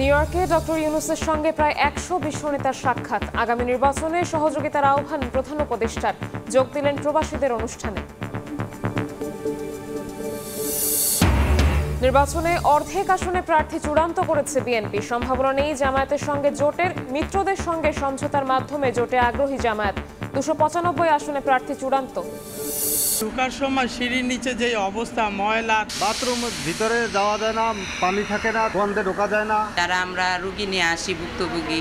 New ইয়র্কে doctor ইউনূসের সঙ্গে প্রায় 120 নেতার সাক্ষাৎ। আগামী নির্বাচনে সহযোগিতার আহ্বান প্রধান উপদেষ্টার। যোগ দিলেন প্রবাসীদের অনুষ্ঠানে। নির্বাচনে অর্ধেক আসনে প্রার্থী চূড়ান্ত করেছে বিএনপি। সম্ভাবনা নেই জামায়াতের সঙ্গে জোটের। মিত্রদের সঙ্গে সমঝোতার মাধ্যমে জোটে আগ্রহী জামায়াত। 295 আসনে প্রার্থী চূড়ান্ত। ঢোকার সময় সিঁড়ির নিচে যে অবস্থা, ময়লা, বাথরুমের ভিতরে যাওয়া যায় না, পানি থাকে না, গন্ধে ঢোকা যায় না। তারা আমরা রোগী নিয়ে আসি, ভুক্তভোগী।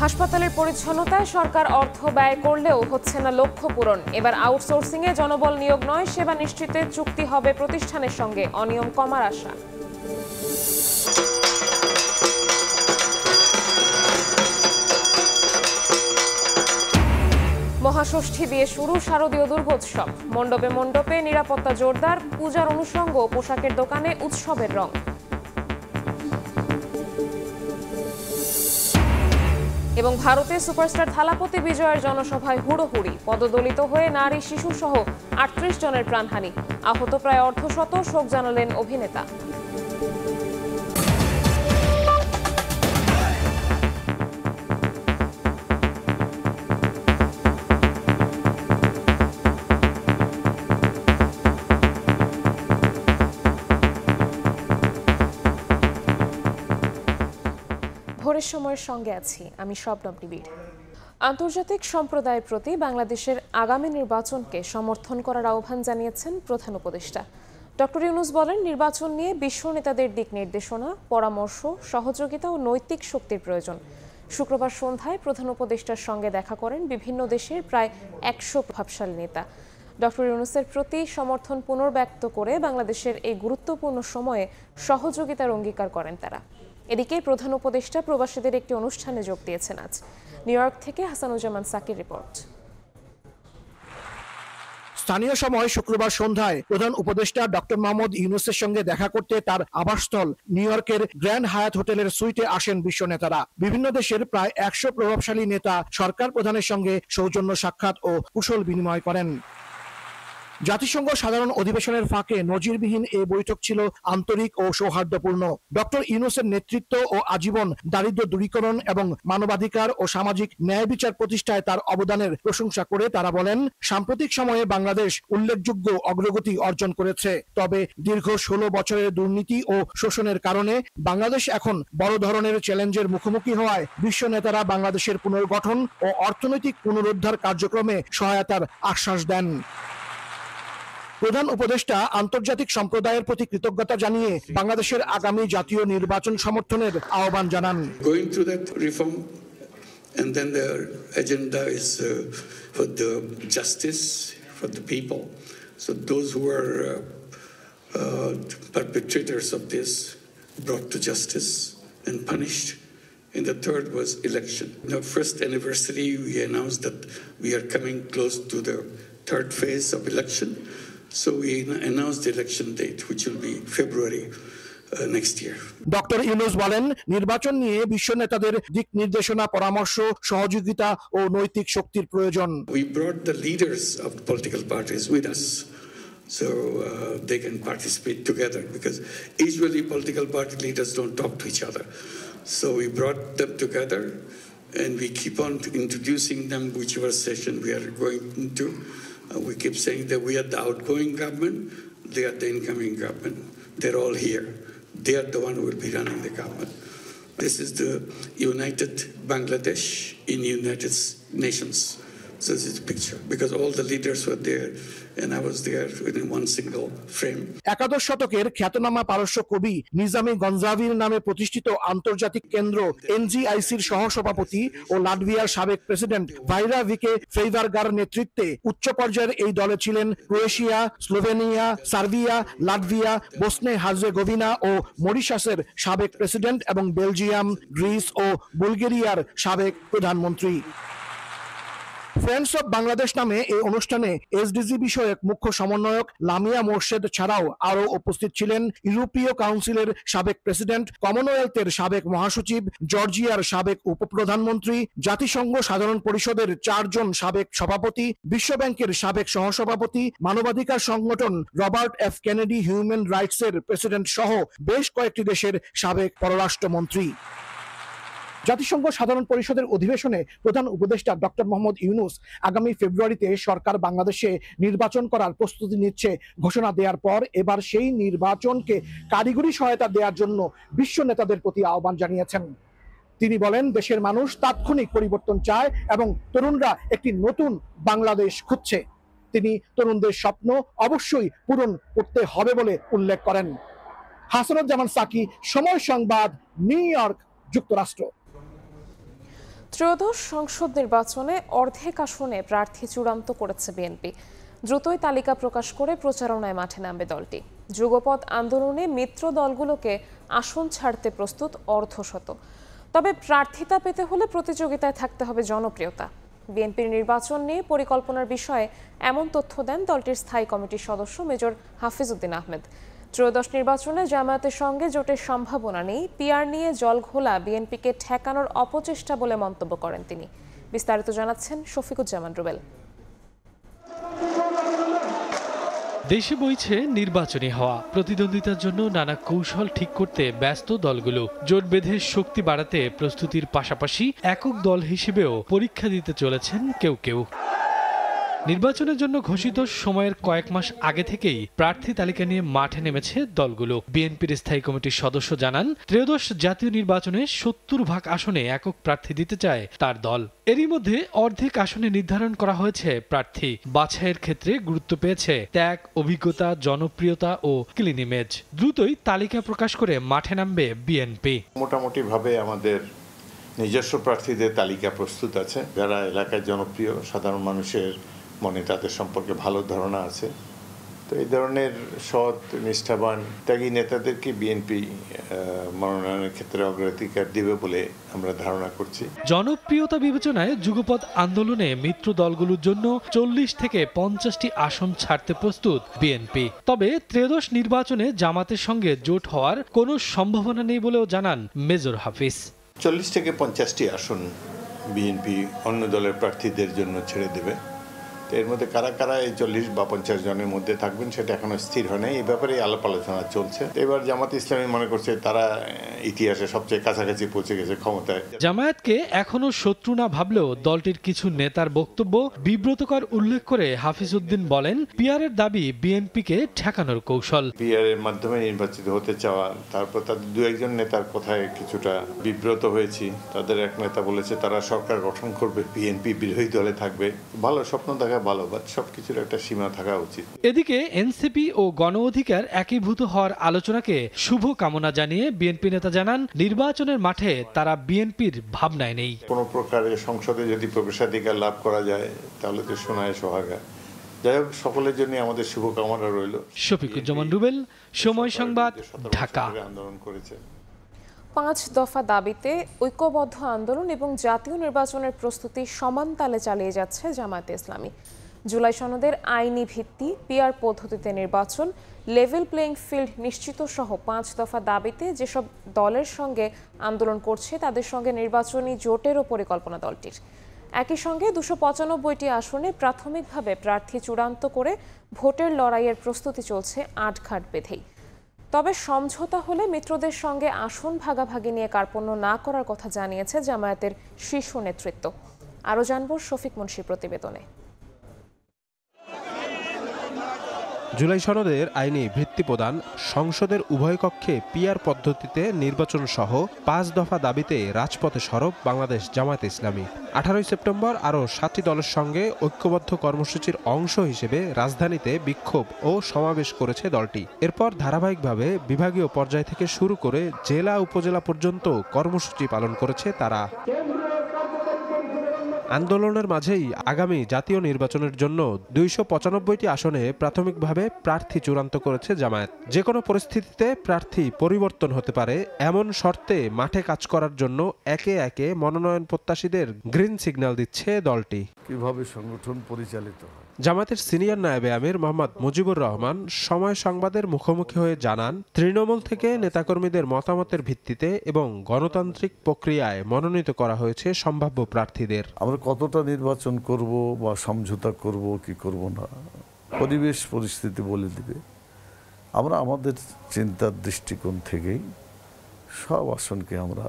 হাসপাতালের পরিচ্ছন্নতায় সরকার অর্থ ব্যয় করলেও হচ্ছে না লক্ষ্য পূরণ। এবার আউটসোর্সিংয়ে জনবল নিয়োগ নয়, সেবা নিশ্চিতে চুক্তি হবে প্রতিষ্ঠানের সঙ্গে। অনিয়ম কমার আশা। মহাষষ্ঠী দিয়ে শুরু শারদীয় দুর্গোৎসব। মণ্ডপে মণ্ডপে নিরাপত্তা জোরদার। পূজার অনুষঙ্গ ও পোশাকের দোকানে উৎসবের রং। এবং ভারতে সুপারস্টার থালাপতি বিজয়ের জনসভায় হুড়োহুড়ি। পদদলিত হয়ে নারী শিশু সহ 38 জনের প্রাণহানি। আহত প্রায় অর্ধশত। শোক জানালেন অভিনেতা। ভোরের সময়ের সঙ্গে আছি আমি শবনম নিবিড়। আন্তর্জাতিক সম্প্রদায়ের প্রতি বাংলাদেশের আগামী নির্বাচনকে সমর্থন করার আহ্বান জানিয়েছেন প্রধান উপদেষ্টা। ডক্টর ইউনূস বলেন, নির্বাচন নিয়ে বিশ্ব নেতাদের দিক নির্দেশনা, পরামর্শ, সহযোগিতা ও নৈতিক শক্তির প্রয়োজন। শুক্রবার সন্ধ্যায় প্রধান উপদেষ্টার সঙ্গে দেখা করেন বিভিন্ন দেশের প্রায় 100 প্রভাবশালী নেতা। ডক্টর ইউনূসের প্রতি সমর্থন পুনর্ব্যক্ত করে বাংলাদেশের এই গুরুত্বপূর্ণ সময়ে সহযোগিতার অঙ্গীকার করেন তারা। এদিকে প্রধান উপদেষ্টা প্রবাসীদের একটি অনুষ্ঠানে যোগ দিয়েছেন আজ। নিউ ইয়র্ক থেকে হাসানুজ্জামান সাকির রিপোর্ট। স্থানীয় সময় শুক্রবার সন্ধ্যায় প্রধান উপদেষ্টা ডক্টর মোহাম্মদ ইউনূসের সঙ্গে দেখা করতে তার আবাসস্থল নিউ ইয়র্কের গ্র্যান্ড হায়াত হোটেলের সুইটে আসেন বিশ্ব নেতারা। বিভিন্ন দেশের প্রায় 100 প্রভাবশালী নেতা সরকার প্রধানের সঙ্গে সৌজন্য সাক্ষাৎ ও কুশল বিনিময় করেন। জাতিসংঘ সাধারণ অধিবেশনের ফাঁকে নজিরবিহীন এই বৈঠক ছিল আন্তরিক ও সৌহার্দ্যপূর্ণ। ডক্টর ইউনূসের নেতৃত্ব ও আজীবন দারিদ্র্য দূরীকরণ এবং মানবাধিকার ও সামাজিক ন্যায় বিচার প্রতিষ্ঠায় তার অবদানের প্রশংসা করে তারা বলেন, সাম্প্রতিক সময়ে বাংলাদেশ উল্লেখযোগ্য অগ্রগতি অর্জন করেছে। তবে দীর্ঘ 16 বছরের দুর্নীতি ও শোষণের কারণে বাংলাদেশ এখন বড় ধরনের চ্যালেঞ্জের মুখোমুখি হওয়ায় বিশ্ব নেতারা বাংলাদেশের পুনর্গঠন ও অর্থনৈতিক পুনরুদ্ধার কার্যক্রমে সহায়তার আশ্বাস দেন। প্রধান উপদেষ্টা আন্তর্জাতিক সম্প্রদায়ের প্রতি কৃতজ্ঞতা জানিয়ে বাংলাদেশের আগামী জাতীয় নির্বাচন সমর্থনের আহ্বান জানান। Going through that reform and then the agenda is for the justice for the people. So those who are perpetrators of this brought to justice and punished. And the third was election. In our first anniversary, we announced that we are coming close to the third phase of election. So we announced the election date, which will be February next year. Doctor Yunus বলেন, নির্বাচন নিয়ে বিশ্ব নেতাদের দিক নির্দেশনা, পরামর্শ, সহযোগিতা ও নৈতিক শক্তির প্রয়োজন। We brought the leaders of the political parties with us, so they can participate together, because usually political party leaders don't talk to each other. So we brought them together, and we keep on introducing them whichever session we are going into. We keep saying that we are the outgoing government, they are the incoming government. They're all here. They are the one who will be running the government. This is the United Bangladesh in United Nations. So this is the picture, because all the leaders were there and I was there in one single frame. একাদশ শতকের খ্যাতনামা পারস্য কবি নিজামী গঞ্জাভির নামে প্রতিষ্ঠিত আন্তর্জাতিক কেন্দ্র এনজিআইসির সহসভাপতি ও লাটভিয়ার সাবেক প্রেসিডেন্ট ভাইরা ভিকে ফেইভারগার নেতৃত্বে উচ্চ পর্যায়ের এই দলে ছিলেন Croatia, Slovenia, Serbia, Latvia, Bosnia Herzegovina ও মরিশাসের সাবেক প্রেসিডেন্ট এবং বেলজিয়াম, গ্রিস ও বুলগেরিয়ার সাবেক প্রধানমন্ত্রী। ফ্রেন্ডস অব বাংলাদেশ নামে এই অনুষ্ঠানে এসডিজি বিষয়ক মুখ্য সমন্বয়ক লামিয়া মোর্শেদ ছাড়াও আরো উপস্থিত ছিলেন ইউরোপীয় কাউন্সিলের সাবেক প্রেসিডেন্ট, কমনওয়েলথের সাবেক মহাসচিব, জর্জিয়ার সাবেক উপপ্রধানমন্ত্রী, জাতিসংঘ সাধারণ পরিষদের 4 জন সাবেক সভাপতি, বিশ্বব্যাংকের সাবেক সহসভাপতি, মানবাধিকার সংগঠন রবার্ট এফ কেনেডি হিউম্যান রাইটসের প্রেসিডেন্ট সহ বেশ কয়েকটি দেশের সাবেক পররাষ্ট্রমন্ত্রী। জাতিসংঘ সাধারণ পরিষদের অধিবেশনে প্রধান উপদেষ্টা ডক্টর মোহাম্মদ ইউনূস আগামী ফেব্রুয়ারিতে সরকার বাংলাদেশে নির্বাচন করার প্রস্তুতি নিচ্ছে ঘোষণা দেওয়ার পর এবার সেই নির্বাচনকে কারিগরি সহায়তা দেওয়ার জন্য বিশ্ব নেতাদের প্রতি আহ্বান জানিয়েছেন। তিনি বলেন, দেশের মানুষ তাৎক্ষণিক পরিবর্তন চায় এবং তরুণরা একটি নতুন বাংলাদেশ খুঁজছে। তিনি তরুণদের স্বপ্ন অবশ্যই পূরণ করতে হবে বলে উল্লেখ করেন। হাসানুজ্জামান সাকি, সময় সংবাদ, নিউ ইয়র্ক, যুক্তরাষ্ট্র। ত্রয়োদশ সংসদ নির্বাচনে অর্ধেক আসনে প্রার্থী চূড়ান্ত করেছে বিএনপি। দ্রুতই তালিকা প্রকাশ করে প্রচারণায় মাঠে নামবে দলটি। যুগপৎ আন্দোলনে মিত্র দলগুলোকে আসন ছাড়তে প্রস্তুত অর্ধশত। তবে প্রার্থিতা পেতে হলে প্রতিযোগিতায় থাকতে হবে জনপ্রিয়তা। বিএনপির নির্বাচন নিয়ে পরিকল্পনার বিষয়ে এমন তথ্য দেন দলটির স্থায়ী কমিটির সদস্য মেজর হাফিজউদ্দিন আহমেদ। ত্রয়োদশ নির্বাচনে জামায়াতের সঙ্গে জোটের সম্ভাবনা নেই, পিআর নিয়ে জলঘোলা বিএনপিকে ঠেকানোর অপচেষ্টা বলে মন্তব্য করেন তিনি। বিস্তারিত জানাচ্ছেন শফিকুজ্জামান রুবেল। দেশে বইছে নির্বাচনী হওয়া, প্রতিদ্বন্দ্বিতার জন্য নানা কৌশল ঠিক করতে ব্যস্ত দলগুলো। জোট বেঁধে শক্তি বাড়াতে প্রস্তুতির পাশাপাশি একক দল হিসেবেও পরীক্ষা দিতে চলেছেন কেউ কেউ। নির্বাচনের জন্য ঘোষিত সময়ের কয়েক মাস আগে থেকেই প্রার্থী তালিকা নিয়ে মাঠে নেমেছে দলগুলো। বিএনপির স্থায়ী কমিটির সদস্য জানান, ত্রয়োদশ জাতীয় নির্বাচনে 70% আসনে একক প্রার্থী দিতে চায় তার দল। এরই মধ্যে অর্ধেক আসনে নির্ধারণ করা হয়েছে প্রার্থী। বাছাইয়ের ক্ষেত্রে গুরুত্ব পেয়েছে ত্যাগ, অভিজ্ঞতা, জনপ্রিয়তা ও ক্লিন ইমেজ। দ্রুতই তালিকা প্রকাশ করে মাঠে নামবে বিএনপি। মোটামুটি ভাবে আমাদের নিজস্ব প্রার্থীদের তালিকা প্রস্তুত আছে, যারা এলাকায় জনপ্রিয়, সাধারণ মানুষের মনে তাদের সম্পর্কে ভালো ধারণা আছে। তো এই ধরনের সৎ, নিষ্ঠাবান, ত্যাগী নেতাদেরকে বিএনপি মনোনয়নের ক্ষেত্রে অগ্রাধিকার দেবে বলে আমরা ধারণা করছি। জনপ্রিয়তা বিবেচনায় যুগপৎ আন্দোলনে মিত্র দলগুলোর জন্য 40 থেকে 50টি আসন ছাড়তে প্রস্তুত বিএনপি। তবে ত্রয়োদশ নির্বাচনে জামাতের সঙ্গে জোট হওয়ার কোনো সম্ভাবনা নেই বলেও জানান মেজর হাফিজ। 40 থেকে 50টি আসন বিএনপি অন্য দলের প্রার্থীদের জন্য ছেড়ে দেবে। এর মধ্যে কারা কারা এই 40 বা 50 জনের মধ্যে থাকবেন সেটা এখনো স্থির হয় নাই। এই ব্যাপারে আলাপ আলোচনা চলছে। এবার জামাত ইসলামী মনে করছে তারা ইতিহাসে সবচেয়ে কাছাকাছি পৌঁছে গেছে ক্ষমতায়। জামায়াতকে এখনো শত্রু না ভাবলেও দলটির কিছু নেতার বক্তব্য বিব্রতকর উল্লেখ করে হাফিজউদ্দিন বলেন, পিআরের দাবি বিএনপিকে ঠেকানোর কৌশল। পিআরের মাধ্যমে নির্বাচিত হতে চাওয়া, তারপর তাদের 2-1 নেতার কথায় কিছুটা বিব্রত হয়েছি। তাদের এক নেতা বলেছে তারা সরকার গঠন করবে, বিএনপি বিরোধী দলে থাকবে। ভালো স্বপ্ন দেখা ভালো, বাট সবকিছুর একটা সীমা থাকা উচিত। এদিকে এনসিপি ও গণ অধিকার একীভূত হওয়ার আলোচনাকে শুভ কামনা জানিয়ে বিএনপি নেতা জানান, নির্বাচনের মাঠে তারা বিএনপির ভাবনায় নেই। কোনো প্রকারে সংসদে যদি প্রবেশাধিকার লাভ করা যায় তাহলে তো সোনায় সোহাগা। যাই হোক, সকলের জন্য আমাদের শুভকামনা রইল। শফিকুজ্জামান রুবেল, সময় সংবাদ, ঢাকা। আন্দোলন করেছে। 5 দফা দাবিতে ঐক্যবদ্ধ আন্দোলন এবং জাতীয় নির্বাচনের প্রস্তুতি সমান তালে চালিয়ে যাচ্ছে জামায়াতে ইসলামী। জুলাই সনদের আইনি ভিত্তি, পিআর পদ্ধতিতে নির্বাচন, লেভেল প্লেইং ফিল্ড নিশ্চিত সহ 5 দফা দাবিতে যেসব দলের সঙ্গে আন্দোলন করছে তাদের সঙ্গে নির্বাচনী জোটেরও পরিকল্পনা দলটির। একই সঙ্গে 295টি আসনে প্রাথমিকভাবে প্রার্থী চূড়ান্ত করে ভোটের লড়াইয়ের প্রস্তুতি চলছে আটঘাট বেঁধেই। তবে সমঝোতা হলে মিত্রদের সঙ্গে আসন ভাগাভাগি নিয়ে কার্পণ্য না করার কথা জানিয়েছে জামায়াতের শীর্ষ নেতৃত্ব। আরও জানব শফিক মুন্সির প্রতিবেদনে। জুলাই সনদের আইনি ভিত্তি প্রদান, সংসদের উভয় কক্ষে পিআর পদ্ধতিতে নির্বাচন সহ 5 দফা দাবিতে রাজপথে সরব বাংলাদেশ জামায়াত ইসলামী। 18 সেপ্টেম্বর আরও 7টি দলের সঙ্গে ঐক্যবদ্ধ কর্মসূচির অংশ হিসেবে রাজধানীতে বিক্ষোভ ও সমাবেশ করেছে দলটি। এরপর ধারাবাহিকভাবে বিভাগীয় পর্যায় থেকে শুরু করে জেলা উপজেলা পর্যন্ত কর্মসূচি পালন করেছে তারা। আন্দোলনের মাঝেই আগামী জাতীয় নির্বাচনের জন্য 295টি আসনে প্রাথমিকভাবে প্রার্থী চূড়ান্ত করেছে জামায়াত। যে কোনো পরিস্থিতিতে প্রার্থী পরিবর্তন হতে পারে এমন শর্তে মাঠে কাজ করার জন্য একে একে মনোনয়ন প্রত্যাশীদের গ্রিন সিগন্যাল দিচ্ছে দলটি। কিভাবে সংগঠন পরিচালিত হয়। জামায়াতের সিনিয়র নায়েবে আমির মোহাম্মদ মুজিবুর রহমান সময় সংবাদের মুখোমুখি হয়ে জানান, তৃণমূল থেকে নেতাকর্মীদের মতামতের ভিত্তিতে এবং গণতান্ত্রিক প্রক্রিয়ায় মনোনীত করা হয়েছে সম্ভাব্য প্রার্থীদের। আমরা কতটা নির্বাচন করব বা সমঝোতা করব কি করব না, পরিবেশ পরিস্থিতি বলে দিবে। আমরা আমাদের চিন্তার দৃষ্টিকোণ থেকেই সব আসনকে আমরা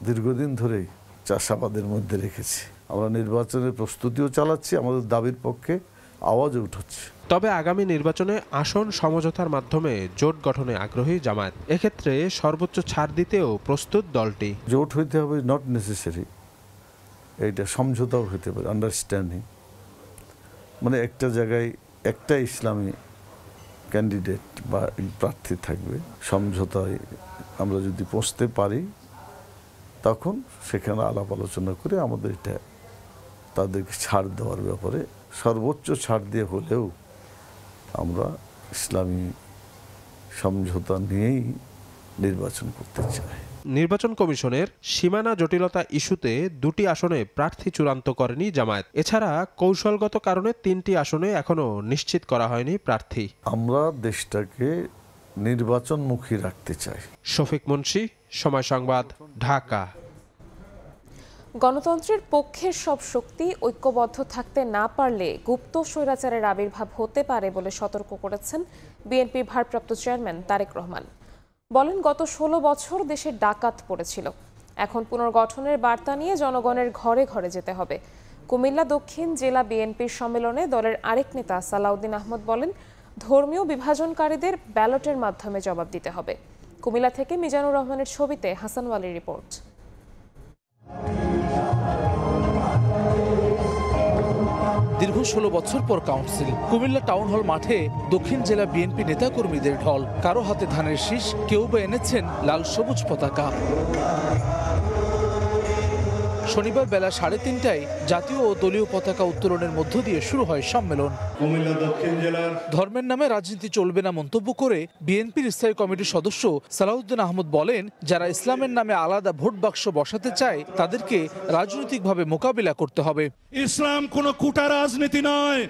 দীর্ঘদিন ধরেই চাষাবাদের মধ্যে রেখেছি। আমরা নির্বাচনের প্রস্তুতিও চালাচ্ছি, আমাদের দাবির পক্ষে আওয়াজও উঠছে। তবে আগামী নির্বাচনে আসন সমঝোতার মাধ্যমে জোট গঠনে আগ্রহী জামায়াত। এক্ষেত্রে সর্বোচ্চ ছাড় দিতেও প্রস্তুত দলটি। জোট হইতে হবে নট নেসেসারি, এইটা সমঝোতাও হতে পারে, আন্ডারস্ট্যান্ডিং। মানে একটা জায়গায় একটা ইসলামী ক্যান্ডিডেট বা প্রার্থী থাকবে, সমঝোতায় আমরা যদি পৌঁছতে পারি তখন সেখানে আলাপ আলোচনা করে আমাদের এটা তাদেরকে ছাড় দেওয়ার ব্যাপারে সর্বোচ্চ ছাড় দিয়ে হলেও আমরা ইসলামী সমঝোতা নিয়েই নির্বাচন করতে চাই। নির্বাচন কমিশনের সীমানা জটিলতা ইস্যুতে 2টি আসনে প্রার্থী চূড়ান্ত করেনি জামায়াত। এছাড়া কৌশলগত কারণে 3টি আসনে এখনো নিশ্চিত করা হয়নি প্রার্থী। আমরা দেশটাকে নির্বাচনমুখী রাখতে চাই। শফিক মুন্সি, সময় সংবাদ, ঢাকা। গণতন্ত্রের পক্ষের সব শক্তি ঐক্যবদ্ধ থাকতে না পারলে গুপ্ত স্বৈরাচারের আবির্ভাব হতে পারে বলে সতর্ক করেছেন বিএনপির ভারপ্রাপ্ত চেয়ারম্যান তারেক রহমান। বলেন, গত 16 বছর দেশে ডাকাত পড়েছিল, এখন পুনর্গঠনের বার্তা নিয়ে জনগণের ঘরে ঘরে যেতে হবে। কুমিল্লা দক্ষিণ জেলা বিএনপির সম্মেলনে দলের আরেক নেতা সালাউদ্দিন আহমদ বলেন, ধর্মীয় বিভাজনকারীদের ব্যালটের মাধ্যমে জবাব দিতে হবে। কুমিল্লা থেকে মিজানুর রহমানের ছবিতে হাসান ওয়ালির রিপোর্ট। দীর্ঘ 16 বছর পর কাউন্সিল। কুমিল্লা টাউন হল মাঠে দক্ষিণ জেলা বিএনপি নেতাকর্মীদের ঢল। কারো হাতে ধানের শীষ, কেউ বা এনেছেন লাল সবুজ পতাকা। শনিবার বেলা 3:30টায় জাতীয় ও দলীয় পতাকা উত্তোলনের মধ্য দিয়ে শুরু হয় সম্মেলন। কুমিল্লা দক্ষিণ জেলার ধর্মের নামে রাজনীতি চলবে না মন্তব্য করে বিএনপির স্থায়ী কমিটির সদস্য সালাউদ্দিন আহমদ বলেন, যারা ইসলামের নামে আলাদা ভোট বাক্স বসাতে চায় তাদেরকে রাজনৈতিকভাবে মোকাবিলা করতে হবে। ইসলাম কোনো কুটা রাজনীতি নয়,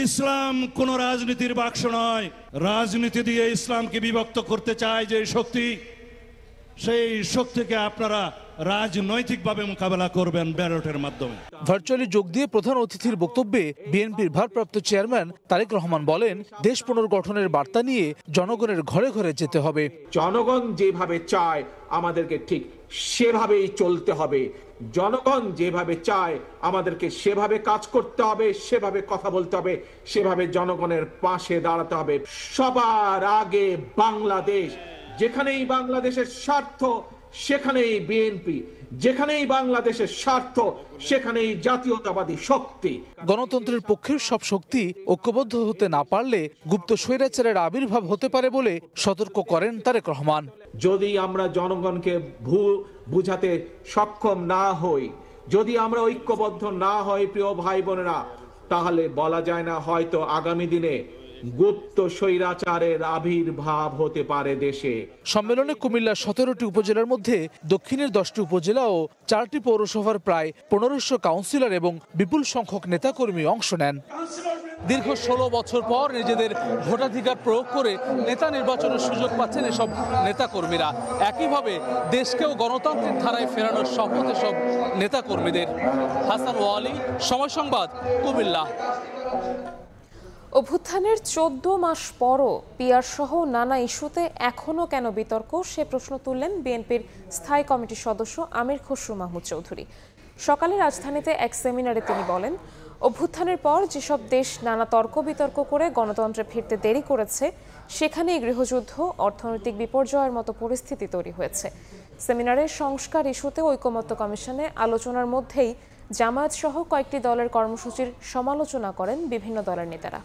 ইসলাম কোনো রাজনীতির বাক্স নয়। রাজনীতি দিয়ে ইসলামকে বিভক্ত করতে চায় যে শক্তি, সেই শক্তিকে আপনারা রাজনৈতিকভাবে মোকাবেলা করবেন ব্যালটের মাধ্যমে। ভার্চুয়ালি যোগ দিয়ে প্রধান অতিথির বক্তব্যে বিএনপির ভারপ্রাপ্ত চেয়ারম্যান তারেক রহমান বলেন, দেশ পুনর্গঠনের বার্তা নিয়ে জনগণের ঘরে ঘরে যেতে হবে। জনগণ যেভাবে চায় আমাদেরকে ঠিক সেভাবেই চলতে হবে। জনগণ যেভাবে চায় আমাদেরকে সেভাবে কাজ করতে হবে, সেভাবে কথা বলতে হবে, সেভাবে জনগণের পাশে দাঁড়াতে হবে। সবার আগে বাংলাদেশ। যেখানেই বাংলাদেশের স্বার্থ সেখানেই বিএনপি, যেখানেই বাংলাদেশের স্বার্থ সেখানেই জাতীয়তাবাদী শক্তি। গণতন্ত্রের পক্ষের সব শক্তি ঐক্যবদ্ধ হতে না পারলে গুপ্ত স্বৈরাচারের আবির্ভাব হতে পারে বলে সতর্ক করেন তারেক রহমান। যদি আমরা জনগণকে বুঝাতে সক্ষম না হই, যদি আমরা ঐক্যবদ্ধ না হই প্রিয় ভাই বোনেরা, তাহলে বলা যায় না হয়তো আগামী দিনে গুপ্ত স্বৈরাচারের আবির্ভাব হতে পারে দেশে। সম্মেলনে কুমিল্লার 17টি উপজেলার মধ্যে দক্ষিণের 10টি উপজেলা ও 4টি পৌরসভার প্রায় 1500 কাউন্সিলর এবং বিপুল সংখ্যক নেতাকর্মী অংশ নেন। দীর্ঘ 16 বছর পর নিজেদের ভোটাধিকার প্রয়োগ করে নেতা নির্বাচনের সুযোগ পাচ্ছেন এসব নেতাকর্মীরা। একইভাবে দেশকেও গণতান্ত্রিক ধারায় ফেরানোর শপথ এসব নেতাকর্মীদের। হাসান ওয়ালি, সময় সংবাদ, কুমিল্লা। অভ্যুত্থানের 14 মাস পরও পিআর সহ নানা ইস্যুতে এখনও কেন বিতর্ক, সে প্রশ্ন তুললেন বিএনপির স্থায়ী কমিটির সদস্য আমির খসরু মাহমুদ চৌধুরী। সকালে রাজধানীতে এক সেমিনারে তিনি বলেন, অভ্যুত্থানের পর যেসব দেশ নানা তর্ক বিতর্ক করে গণতন্ত্রে ফিরতে দেরি করেছে, সেখানেই গৃহযুদ্ধ, অর্থনৈতিক বিপর্যয়ের মতো পরিস্থিতি তৈরি হয়েছে। সেমিনারে সংস্কার ইস্যুতে ঐকমত্য কমিশনে আলোচনার মধ্যেই জামায়াত সহ কয়েকটি দলের কর্মসূচির সমালোচনা করেন বিভিন্ন দলের নেতারা।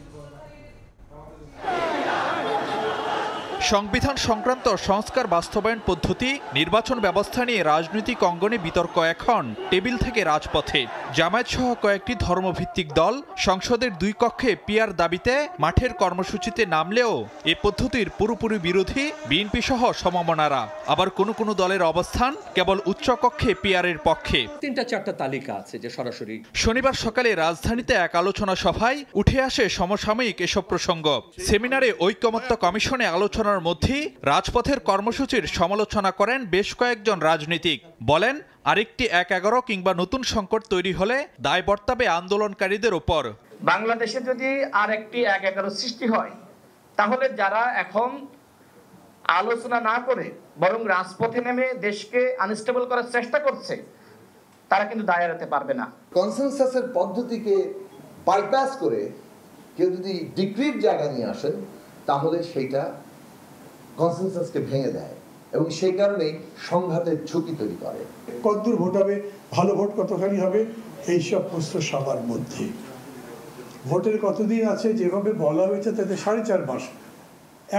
সংবিধান সংক্রান্ত সংস্কার বাস্তবায়ন পদ্ধতি, নির্বাচন ব্যবস্থা নিয়ে রাজনৈতিক অঙ্গনে বিতর্ক এখন টেবিল থেকে রাজপথে। জামায়াত সহ কয়েকটি ধর্মভিত্তিক দল সংসদের 2 কক্ষে পিআর দাবিতে মাঠের কর্মসূচিতে নামলেও এ পদ্ধতির পুরোপুরি বিরোধী বিএনপি সহ সমমনারা। আবার কোনো দলের অবস্থান কেবল উচ্চকক্ষে পিআরের পক্ষে। 3-4টা তালিকা আছে যে সরাসরি। শনিবার সকালে রাজধানীতে এক আলোচনা সভায় উঠে আসে সমসাময়িক এসব প্রসঙ্গ। সেমিনারে ঐকমত্য কমিশনে আলোচনার মধ্যেই রাজপথের কর্মসূচির সমালোচনা করেন বেশ কয়েকজন রাজনীতিক। বলেন, আরেকটি 1-11 কিংবা নতুন সংকট তৈরি হলে দায় বর্তাবে আন্দোলনকারীদের ওপর। বাংলাদেশে যদি আরেকটি 1-11 সৃষ্টি হয়, তাহলে যারা এখন আলোচনা না করে বরং রাজপথে নেমে দেশকে আনস্টেবল করার চেষ্টা করছে, তারা কিন্তু দায় এড়াতে পারবে না। কনসেনসাসের পদ্ধতিকে বাইপাস করে কেউ যদি ডিক্রির জায়গা নিয়ে আসেন, তাহলে সেইটা কনসেনসাসকে ভেঙে দেয় এবং সেই কারণেই সংঘাতের ঝুঁকি তৈরি করে। কতদূর ভোট হবে, ভালো ভোট কতখানি হবে, এইসব প্রশ্ন সবার মধ্যে। ভোটের কতদিন আছে, যেভাবে বলা হয়েছে তাতে 4.5 মাস।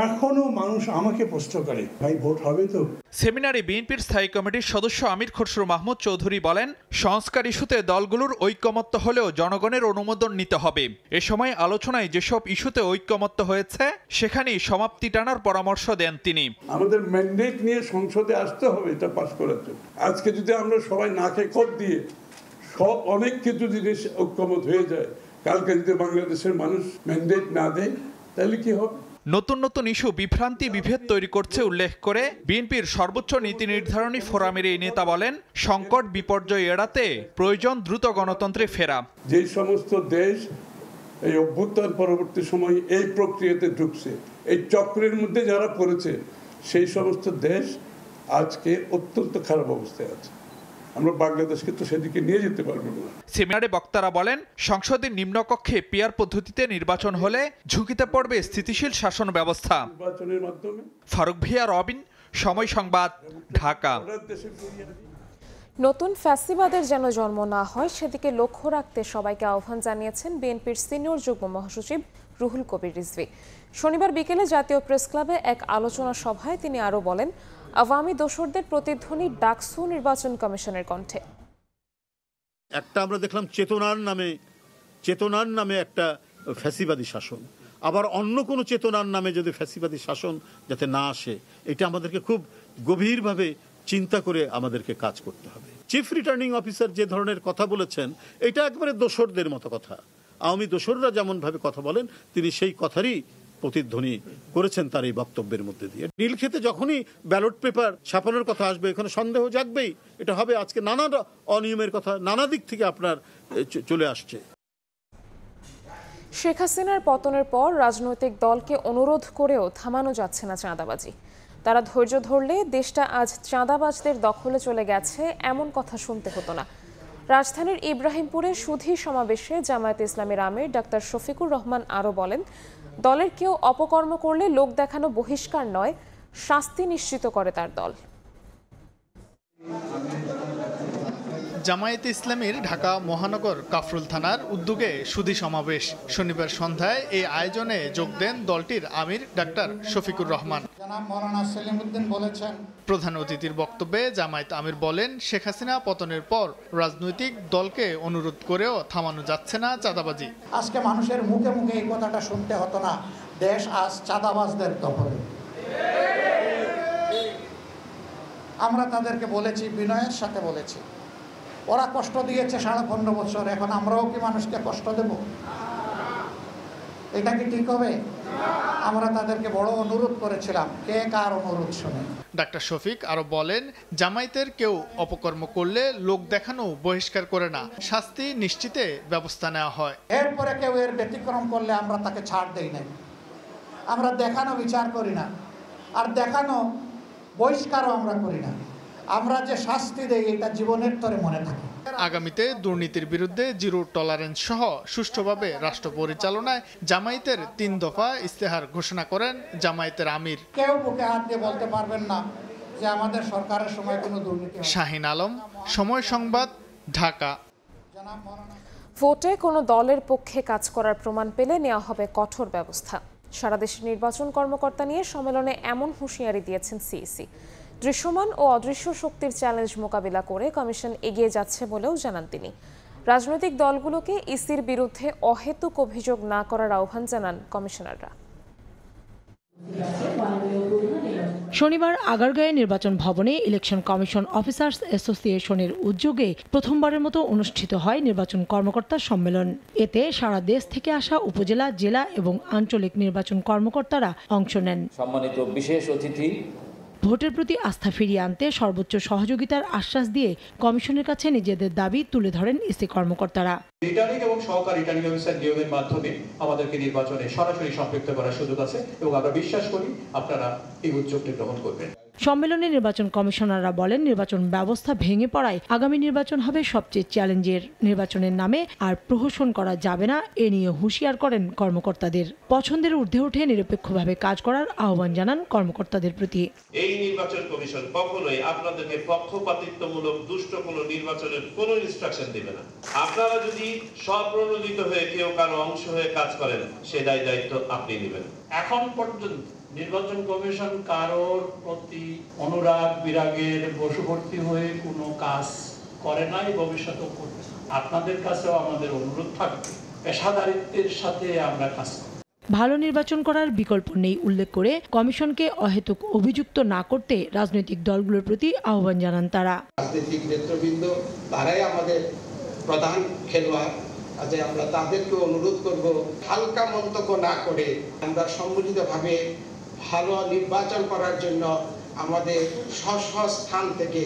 এখনো মানুষ আমাকে প্রশ্ন করে, ভাই ভোট হবে তো? সেমিনারে বিএনপির স্থায়ী কমিটির সদস্য আমির খসরু মাহমুদ চৌধুরী বলেন, সংস্কার ইস্যুতে দলগুলোর ঐকমত্য হলেও জনগণের অনুমোদন নিতে হবে। এ সময় আলোচনায় যেসব ইস্যুতে ঐকমত্য হয়েছে সেখানেই সমাপ্তি টানার পরামর্শ দেন তিনি। আমাদের ম্যান্ডেট নিয়ে সংসদে আসতে হবে এটা পাস করার জন্য। আজকে যদি আমরা সবাই নাকে খত দিয়ে অনেক কিছু জিনিস ঐকমত হয়ে যায়, কালকে যদি বাংলাদেশের মানুষ ম্যান্ডেট না দেয়, তাহলে কি হবে? নতুন ইস্যু বিভ্রান্তি বিভেদ তৈরি করছে উল্লেখ করে বিএনপির সর্বোচ্চ নীতি নির্ধারণী ফোরামের এই নেতা বলেন, সংকট বিপর্যয় এড়াতে প্রয়োজন দ্রুত গণতন্ত্রে ফেরা। যে সমস্ত দেশ এই অভ্যুত্থান পরবর্তী সময় এই প্রক্রিয়াতে ঢুকছে, এই চক্রের মধ্যে যারা পড়েছে, সেই সমস্ত দেশ আজকে অত্যন্ত খারাপ অবস্থায় আছে। আমরা বাংলাদেশকে তো সেদিকে নিয়ে যেতে পারবো না। সেমিনারে বক্তারা বলেন, সংসদের নিম্নকক্ষে পিআর পদ্ধতিতে নির্বাচন হলে ঝুঁকিতে পড়বে স্থিতিশীল শাসন ব্যবস্থা। নির্বাচনের মাধ্যমে ফারুক ভিয়া, রবিন, সময় সংবাদ, ঢাকা। নতুন ফ্যাসিবাদের যেন জন্ম না হয় সেদিকে লক্ষ্য রাখতে সবাইকে আহ্বান জানিয়েছেন বিএনপির সিনিয়র যুগ্ম মহাসচিব রুহুল কবির রিজভী। শনিবার বিকেলে জাতীয় প্রেস ক্লাবে এক আলোচনা সভায় তিনি আরও বলেন, আওয়ামী দোসরদের প্রতিধ্বনি ডাকসু নির্বাচন কমিশনের কণ্ঠে। একটা আমরা দেখলাম চেতনার নামে একটা ফ্যাসিবাদী শাসন, আবার অন্য কোনো চেতনার নামে যদি ফ্যাসিবাদী শাসন যাতে না আসে, এটা আমাদেরকে খুব গভীরভাবে চিন্তা করে আমাদেরকে কাজ করতে হবে। চিফ রিটার্নিং অফিসার যে ধরনের কথা বলেছেন, এটা একবারে দোসরদের মতো কথা। আওয়ামী দোসররা যেমন ভাবে কথা বলেন, তিনি সেই কথারই প্রতিধ্বনি করেছেন তার এই বক্তব্যের মধ্যে দিয়ে। নীলক্ষেতে যখনই ব্যালট পেপার ছাপানোর কথা আসবে, এখানে সন্দেহ জাগবেই। এটা হবে আজকে নানা অনিয়মের কথা নানা দিক থেকে আপনার চলে আসছে। শেখ হাসিনার পতনের পর রাজনৈতিক দলকে অনুরোধ করেও থামানো যাচ্ছে না চাঁদাবাজি। তারা ধৈর্য ধরলে দেশটা আজ চাঁদাবাজদের দখলে চলে গেছে এমন কথা শুনতে হতো না। রাজধানীর ইব্রাহিমপুরে সুধী সমাবেশে জামায়াতে ইসলামীর আমির ডাক্তার শফিকুর রহমান আরও বলেন, দলের কেউ অপকর্ম করলে লোক দেখানো বহিষ্কার নয়, শাস্তি নিশ্চিত করে তার দল। জামায়াতে ইসলামীর ঢাকা মহানগর কাফরুল থানার উদ্যোগে সুধী সমাবেশ। শনিবার সন্ধ্যায় এই আয়োজনে যোগ দেন দলটির আমির ডাক্তার শফিকুর রহমান। প্রধান অতিথির বক্তব্যে জামায়াত আমির বলেন, শেখ হাসিনা পতনের পর রাজনৈতিক দলকে অনুরোধ করেও থামানো যাচ্ছে না চাঁদাবাজি। আজকে মানুষের মুখে মুখে এই কথাটা শুনতে হতো না, দেশ আজ চাঁদাবাজদের দখলে। আমরা তাদেরকে বলেছি, বিনয়ের সাথে বলেছি, ওরা কষ্ট দিয়েছে 15.5 বছর, এখন আমরাও কি মানুষকে কষ্ট দেব? এটা কি ঠিক হবে? আমরা তাদেরকে বড় অনুরোধ করেছিলাম, কে কার অনুরোধ শুনে। ডাক্তার শফিক আরো বলেন, জামায়াতের কেউ অপকর্ম করলে লোক দেখানো বহিষ্কার করে না, শাস্তি নিশ্চিতে ব্যবস্থা নেওয়া হয়। এরপরে কেউ এর ব্যতিক্রম করলে আমরা তাকে ছাড় দেই না। আমরা দেখানো বিচার করি না, আর দেখানো বহিষ্কারও আমরা করি না। আমরা যে শাস্তি দেই এটা জীবনের তরে মনে থাকে। আগামীতে দুর্নীতির বিরুদ্ধে জিরো টলারেন্স সহ সুষ্ঠুভাবে রাষ্ট্র পরিচালনায় জামায়াতের 3 দফা ইস্তেহার ঘোষণা করেন জামায়াতের আমির। কেউ বুকে হাত দিয়ে বলতে পারবেন না যে আমাদের সরকারের সময় কোনো দুর্নীতি। শাহিন আলম, সময় সংবাদ, ঢাকা। ভোটে কোনো দলের পক্ষে কাজ করার প্রমাণ পেলে নেওয়া হবে কঠোর ব্যবস্থা। সারা দেশের নির্বাচন কর্মকর্তা নিয়ে সম্মেলনে এমন হুঁশিয়ারি দিয়েছেন সিইসি। দৃশ্যমান ও অদৃশ্য শক্তির চ্যালেঞ্জ মোকাবিলা করে কমিশন এগিয়ে যাচ্ছে বলেও জানান তিনি। রাজনৈতিক দলগুলোকে ইসির বিরুদ্ধে অহেতুক অভিযোগ না করার আহ্বান জানান কমিশনাররা। শনিবার আগারগাঁয়ে নির্বাচন ভবনে ইলেকশন কমিশন অফিসার্স অ্যাসোসিয়েশনের উদ্যোগে প্রথমবারের মতো অনুষ্ঠিত হয় নির্বাচন কর্মকর্তা সম্মেলন। এতে সারা দেশ থেকে আসা উপজেলা, জেলা এবং আঞ্চলিক নির্বাচন কর্মকর্তারা অংশ নেন। সম্মানিত বিশেষ অতিথি, ভোটের প্রতি আস্থা ফিরিয়ে আনতে সর্বোচ্চ সহযোগিতার আশ্বাস দিয়ে কমিশনের কাছে নিজেদের দাবি তুলে ধরেন ইসি কর্মকর্তারা। রিটার্নিং এবং সহকারী রিটার্নিং অফিসার নিয়োগের মাধ্যমে আমাদেরকে নির্বাচনে সরাসরি সম্পৃক্ত করার সুযোগ আছে এবং আমরা বিশ্বাস করি আপনারা এই উদ্যোগটি গ্রহণ করবেন। সম্মেলনে নির্বাচন কমিশনাররা বলেন, নির্বাচন ব্যবস্থা ভেঙে পড়ায় আগামী নির্বাচন হবে সবচেয়ে চ্যালেঞ্জের। নির্বাচনের নামে আর প্রহসন করা যাবে না, এ নিয়ে হুঁশিয়ার করেন কর্মকর্তাদের। পছন্দের ঊর্ধ্বে উঠে নিরপেক্ষভাবে কাজ করার আহ্বান জানান কর্মকর্তাদের প্রতি। এই নির্বাচন কমিশন কখনোই আপনাদেরকে পক্ষপাতিত্বমূলক দুষ্ট কোনো নির্বাচনের কোনো ইনস্ট্রাকশন দেবে না। আপনারা যদি স্বপ্রণোদিত হয়ে কেউ কারো অংশ হয়ে কাজ করেন, সে দায়িত্ব আপনি নেবেন। এখন পর্যন্ত নির্বাচন কমিশন কারোর প্রতি অনুরাগ বিরাগের বশবর্তী হয়ে কোনো কাজ করে নাই, ভবিষ্যতেও করবে। আপনাদের কাছেও আমাদের অনুরোধ থাকবে, পেশাদারিত্বের সাথে আমরা কাজ করব। ভালো নির্বাচন করার বিকল্প নেই উল্লেখ করে কমিশনকে অহেতুক অভিযুক্ত না করতে রাজনৈতিক দলগুলোর প্রতি আহ্বান জানান তারা। রাজনৈতিক নেতৃবৃন্দ তারাই আমাদের প্রধান খেলোয়াড়, আজকে আমরা তাদেরকে অনুরোধ করব হালকা মন্তব্য না করে আমরা সম্মিলিতভাবে ভালো নির্বাচন করার জন্য আমাদের স্ব স্থান থেকে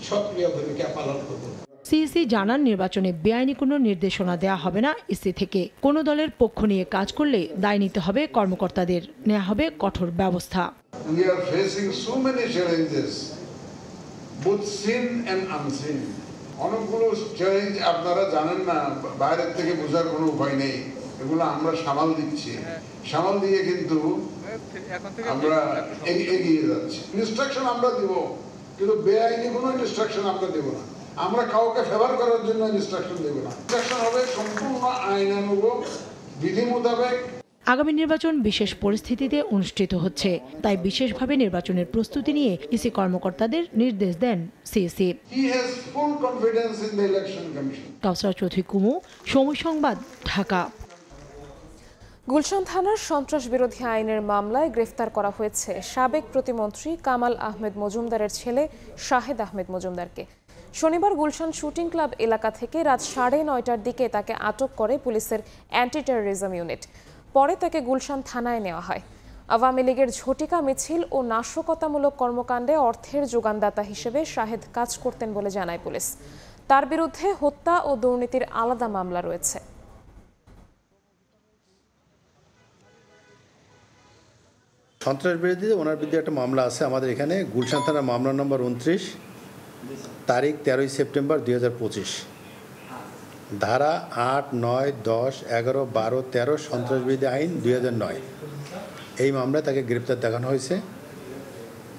সক্রিয় ভূমিকা পালন করব। সিইসি জানান, নির্বাচনে বেআইনি কোনো নির্দেশনা দেওয়া হবে না ইসি থেকে। কোনো দলের পক্ষ নিয়ে কাজ করলে দায় নিতে হবে কর্মকর্তাদের, নেওয়া হবে কঠোর ব্যবস্থা। We are facing so many challenges, both seen and unseen. অনেকগুলো চ্যালেঞ্জ আপনারা জানেন না, বাইরের থেকে বোঝার কোনো উপায় নেই। এগুলো আমরা সামাল দিচ্ছি, সামাল দিয়ে কিন্তু আমরা এগিয়ে যাচ্ছি। ইনস্ট্রাকশন আমরা দিব, কিন্তু বেআইনি কোনো ইনস্ট্রাকশন আমরা দেব না। আমরা কাউকে ফেভার করার জন্য ইনস্ট্রাকশন দেব না। ইনস্ট্রাকশন হবে সম্পূর্ণ আইনানুগ, বিধি মোতাবেক। আগামী নির্বাচন বিশেষ পরিস্থিতিতে অনুষ্ঠিত হচ্ছে, তাই বিশেষভাবে নির্বাচনের প্রস্তুতি নিয়ে ইসি কর্মকর্তাদের নির্দেশ দেন সিইসি। কাউসার চৌধুরী কুমু, সময় সংবাদ, ঢাকা। গুলশান থানার সন্ত্রাস বিরোধী আইনের মামলায় গ্রেফতার করা হয়েছে সাবেক প্রতিমন্ত্রী কামাল আহমেদ মজুমদারের ছেলে শাহেদ আহমেদ মজুমদারকে। শনিবার গুলশান শুটিং ক্লাব এলাকা থেকে রাত 9:30টার দিকে তাকে আটক করে পুলিশের অ্যান্টি টেররিজম ইউনিট। পরে তাকে গুলশান থানায় নেওয়া হয়। আওয়ামী লীগের ঝটিকা মিছিল ও নাশকতামূলক কর্মকাণ্ডে অর্থের যোগানদাতা হিসেবে শাহেদ কাজ করতেন বলে জানায় পুলিশ। তার বিরুদ্ধে হত্যা ও দুর্নীতির আলাদা মামলা রয়েছে। সন্ত্রাস বিরোধী ওনার বিরুদ্ধে একটা মামলা আছে আমাদের এখানে, গুলশান থানার মামলা নম্বর 29, তারিখ 13 সেপ্টেম্বর 2025, ধারা 8, 9, 10, 11, 12, 13 সন্ত্রাস বিরোধী আইন 2009। এই মামলায় তাকে গ্রেপ্তার দেখানো হয়েছে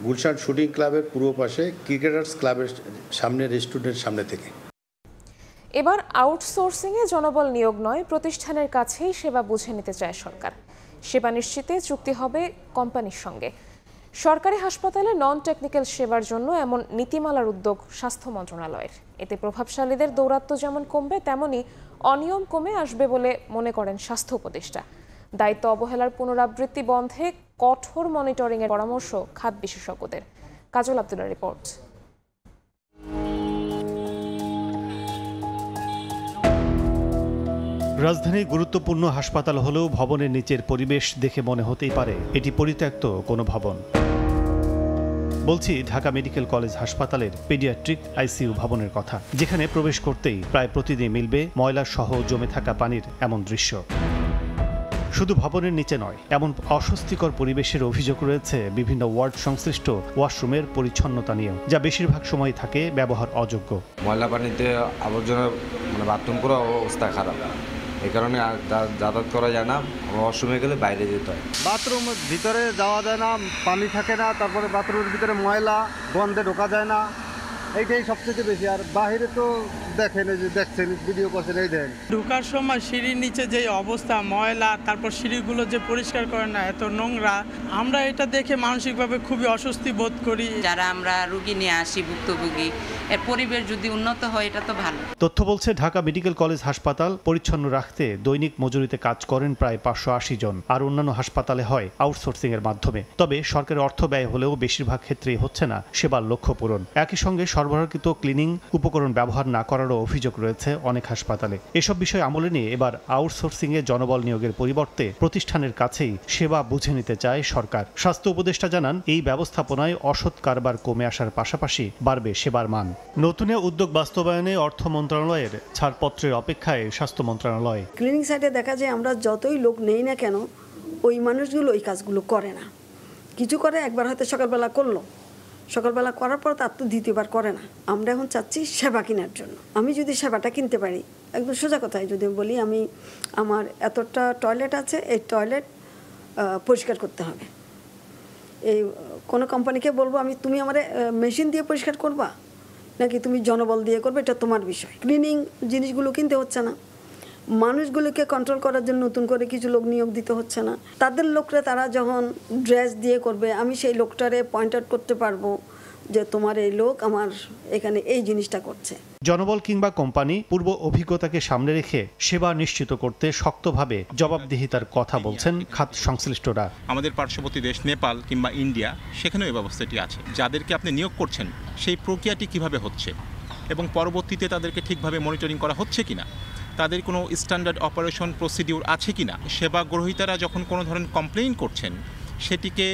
গুলশান শুটিং ক্লাবের পূর্ব পাশে ক্রিকেটার্স ক্লাবের সামনে, রেস্টুরেন্টের সামনে থেকে। এবার আউটসোর্সিংয়ে জনবল নিয়োগ নয়, প্রতিষ্ঠানের কাছেই সেবা বুঝে নিতে চায় সরকার। সেবা নিশ্চিতে চুক্তি হবে কোম্পানির সঙ্গে। সরকারি হাসপাতালে নন টেকনিক্যাল সেবার জন্য এমন নীতিমালার উদ্যোগ স্বাস্থ্য মন্ত্রণালয়ের। এতে প্রভাবশালীদের দৌরাত্ম্য যেমন কমবে, তেমনি অনিয়ম কমে আসবে বলে মনে করেন স্বাস্থ্য উপদেষ্টা। দায়িত্ব অবহেলার পুনরাবৃত্তি বন্ধে কঠোর মনিটরিংয়ের পরামর্শ খাত বিশেষজ্ঞদের। কাজল আব্দুল্লাহর রিপোর্ট। রাজধানীর গুরুত্বপূর্ণ হাসপাতাল হলেও ভবনের নিচের পরিবেশ দেখে মনে হতেই পারে এটি পরিত্যক্ত কোনো ভবন। বলছি ঢাকা মেডিকেল কলেজ হাসপাতালের পেডিয়াট্রিক আইসিইউ ভবনের কথা, যেখানে প্রবেশ করতেই প্রায় প্রতিদিন মিলবে ময়লা সহ জমে থাকা পানির এমন দৃশ্য। শুধু ভবনের নিচে নয়, এমন অস্বস্তিকর পরিবেশের অভিযোগ রয়েছে বিভিন্ন ওয়ার্ড সংশ্লিষ্ট ওয়াশরুমের পরিচ্ছন্নতা নিয়েও, যা বেশিরভাগ সময় থাকে ব্যবহার অযোগ্য। ময়লা পানিতে আবর্জনা বাথরুম করার অবস্থা খারাপ, এই কারণে যাতায়াত করা যায় না। ওয়াশরুমে গেলে বাইরে যেতে হয়। বাথরুমের ভিতরে যাওয়া যায় না, পানি থাকে না, তারপরে বাথরুমের ভিতরে ময়লা, গন্ধে ঢোকা যায় না, এইটাই সবচেয়ে বেশি। আর বাইরে তো দেখেন, এই যে দেখছেন, ভিডিও করছেন, এই দেন ঢোকার সময় সিঁড়ির নিচে যে অবস্থা, ময়লা, তারপর সিঁড়িগুলো যে পরিষ্কার করে না, এত নোংরা, আমরা এটা দেখে মানসিকভাবে খুবই অস্বস্তি বোধ করি। যারা আমরা রোগী নিয়ে আসি, ভুক্তভোগী, এর পরিবেশ যদি উন্নত হয় এটা তো ভালো। তথ্য বলছে ঢাকা মেডিকেল কলেজ হাসপাতাল পরিচ্ছন্ন রাখতে দৈনিক মজুরিতে কাজ করেন প্রায় 580 জন, আর অন্যান্য হাসপাতালে হয় আউটসোর্সিং এর মাধ্যমে। তবে সরকারের অর্থ ব্যয় হলেও বেশিরভাগ ক্ষেত্রেই হচ্ছে না সেবার লক্ষ্য পূরণ। একই সঙ্গে সরবরাহকৃত ক্লিনিং উপকরণ ব্যবহার না করারও অভিযোগ রয়েছে অনেক হাসপাতালে। এসব বিষয় আমলে নিয়ে এবার আউটসোর্সিং এ জনবল নিয়োগের পরিবর্তে প্রতিষ্ঠানের কাছেই সেবা বুঝে নিতে চায় সরকার। স্বাস্থ্য উপদেষ্টা জানান, এই ব্যবস্থাপনায় অসৎ কারবার কমে আসার পাশাপাশি বাড়বে সেবার মান। নতুন উদ্যোগ বাস্তবায়নে অর্থ মন্ত্রণালয়ের ছাড়পত্রের অপেক্ষায় স্বাস্থ্য মন্ত্রণালয়। ক্লিনিং সাইটে দেখা যায় আমরা যতই লোক নেই না কেন, ওই মানুষগুলো ওই কাজগুলো করে না। কিছু করে একবার হয়তো সকালবেলা করলো, সকালবেলা করার পর তার তো দ্বিতীয়বার করে না। আমরা এখন চাচ্ছি সেবা কেনার জন্য। আমি যদি সেবাটা কিনতে পারি, একদম সোজা কথায় যদি বলি, আমি আমার এতটা টয়লেট আছে, এই টয়লেট পরিষ্কার করতে হবে। এই কোনো কোম্পানিকে বলবো তুমি আমার মেশিন দিয়ে পরিষ্কার করবা নাকি তুমি জনবল দিয়ে করবে, এটা তোমার বিষয়। ক্লিনিং জিনিসগুলো কিনতে হচ্ছে না, মানুষগুলোকে কন্ট্রোল করার জন্য নতুন করে কিছু লোক নিয়োগ দিতে হচ্ছে না। তাদের লোকরা তারা যখন ড্রেস দিয়ে করবে, আমি সেই লোকটারে পয়েন্ট আউট করতে পারবো যে তোমার এই লোক আমার এখানে এই জিনিসটা করছে। জনবল কিংবা কোম্পানি পূর্ব অভিজ্ঞতাকে সামনে রেখে সেবা নিশ্চিত করতে শক্তভাবে জবাবদিহিতার কথা বলছেন খাত সংশ্লিষ্টরা। আমাদের পার্শ্ববর্তী দেশ নেপাল কিংবা ইন্ডিয়া, সেখানেও এই ব্যবস্থাটি আছে। যাদেরকে আপনি নিয়োগ করছেন সেই প্রক্রিয়াটি কিভাবে হচ্ছে এবং পরবর্তীতে তাদেরকে ঠিকভাবে মনিটরিং করা হচ্ছে কিনা, তাদের কোনো স্ট্যান্ডার্ড অপারেশন প্রসিডিউর আছে কিনা, সেবা গ্রহীতারা যখন কোনো ধরনের কমপ্লেইন করছেন সেটিকে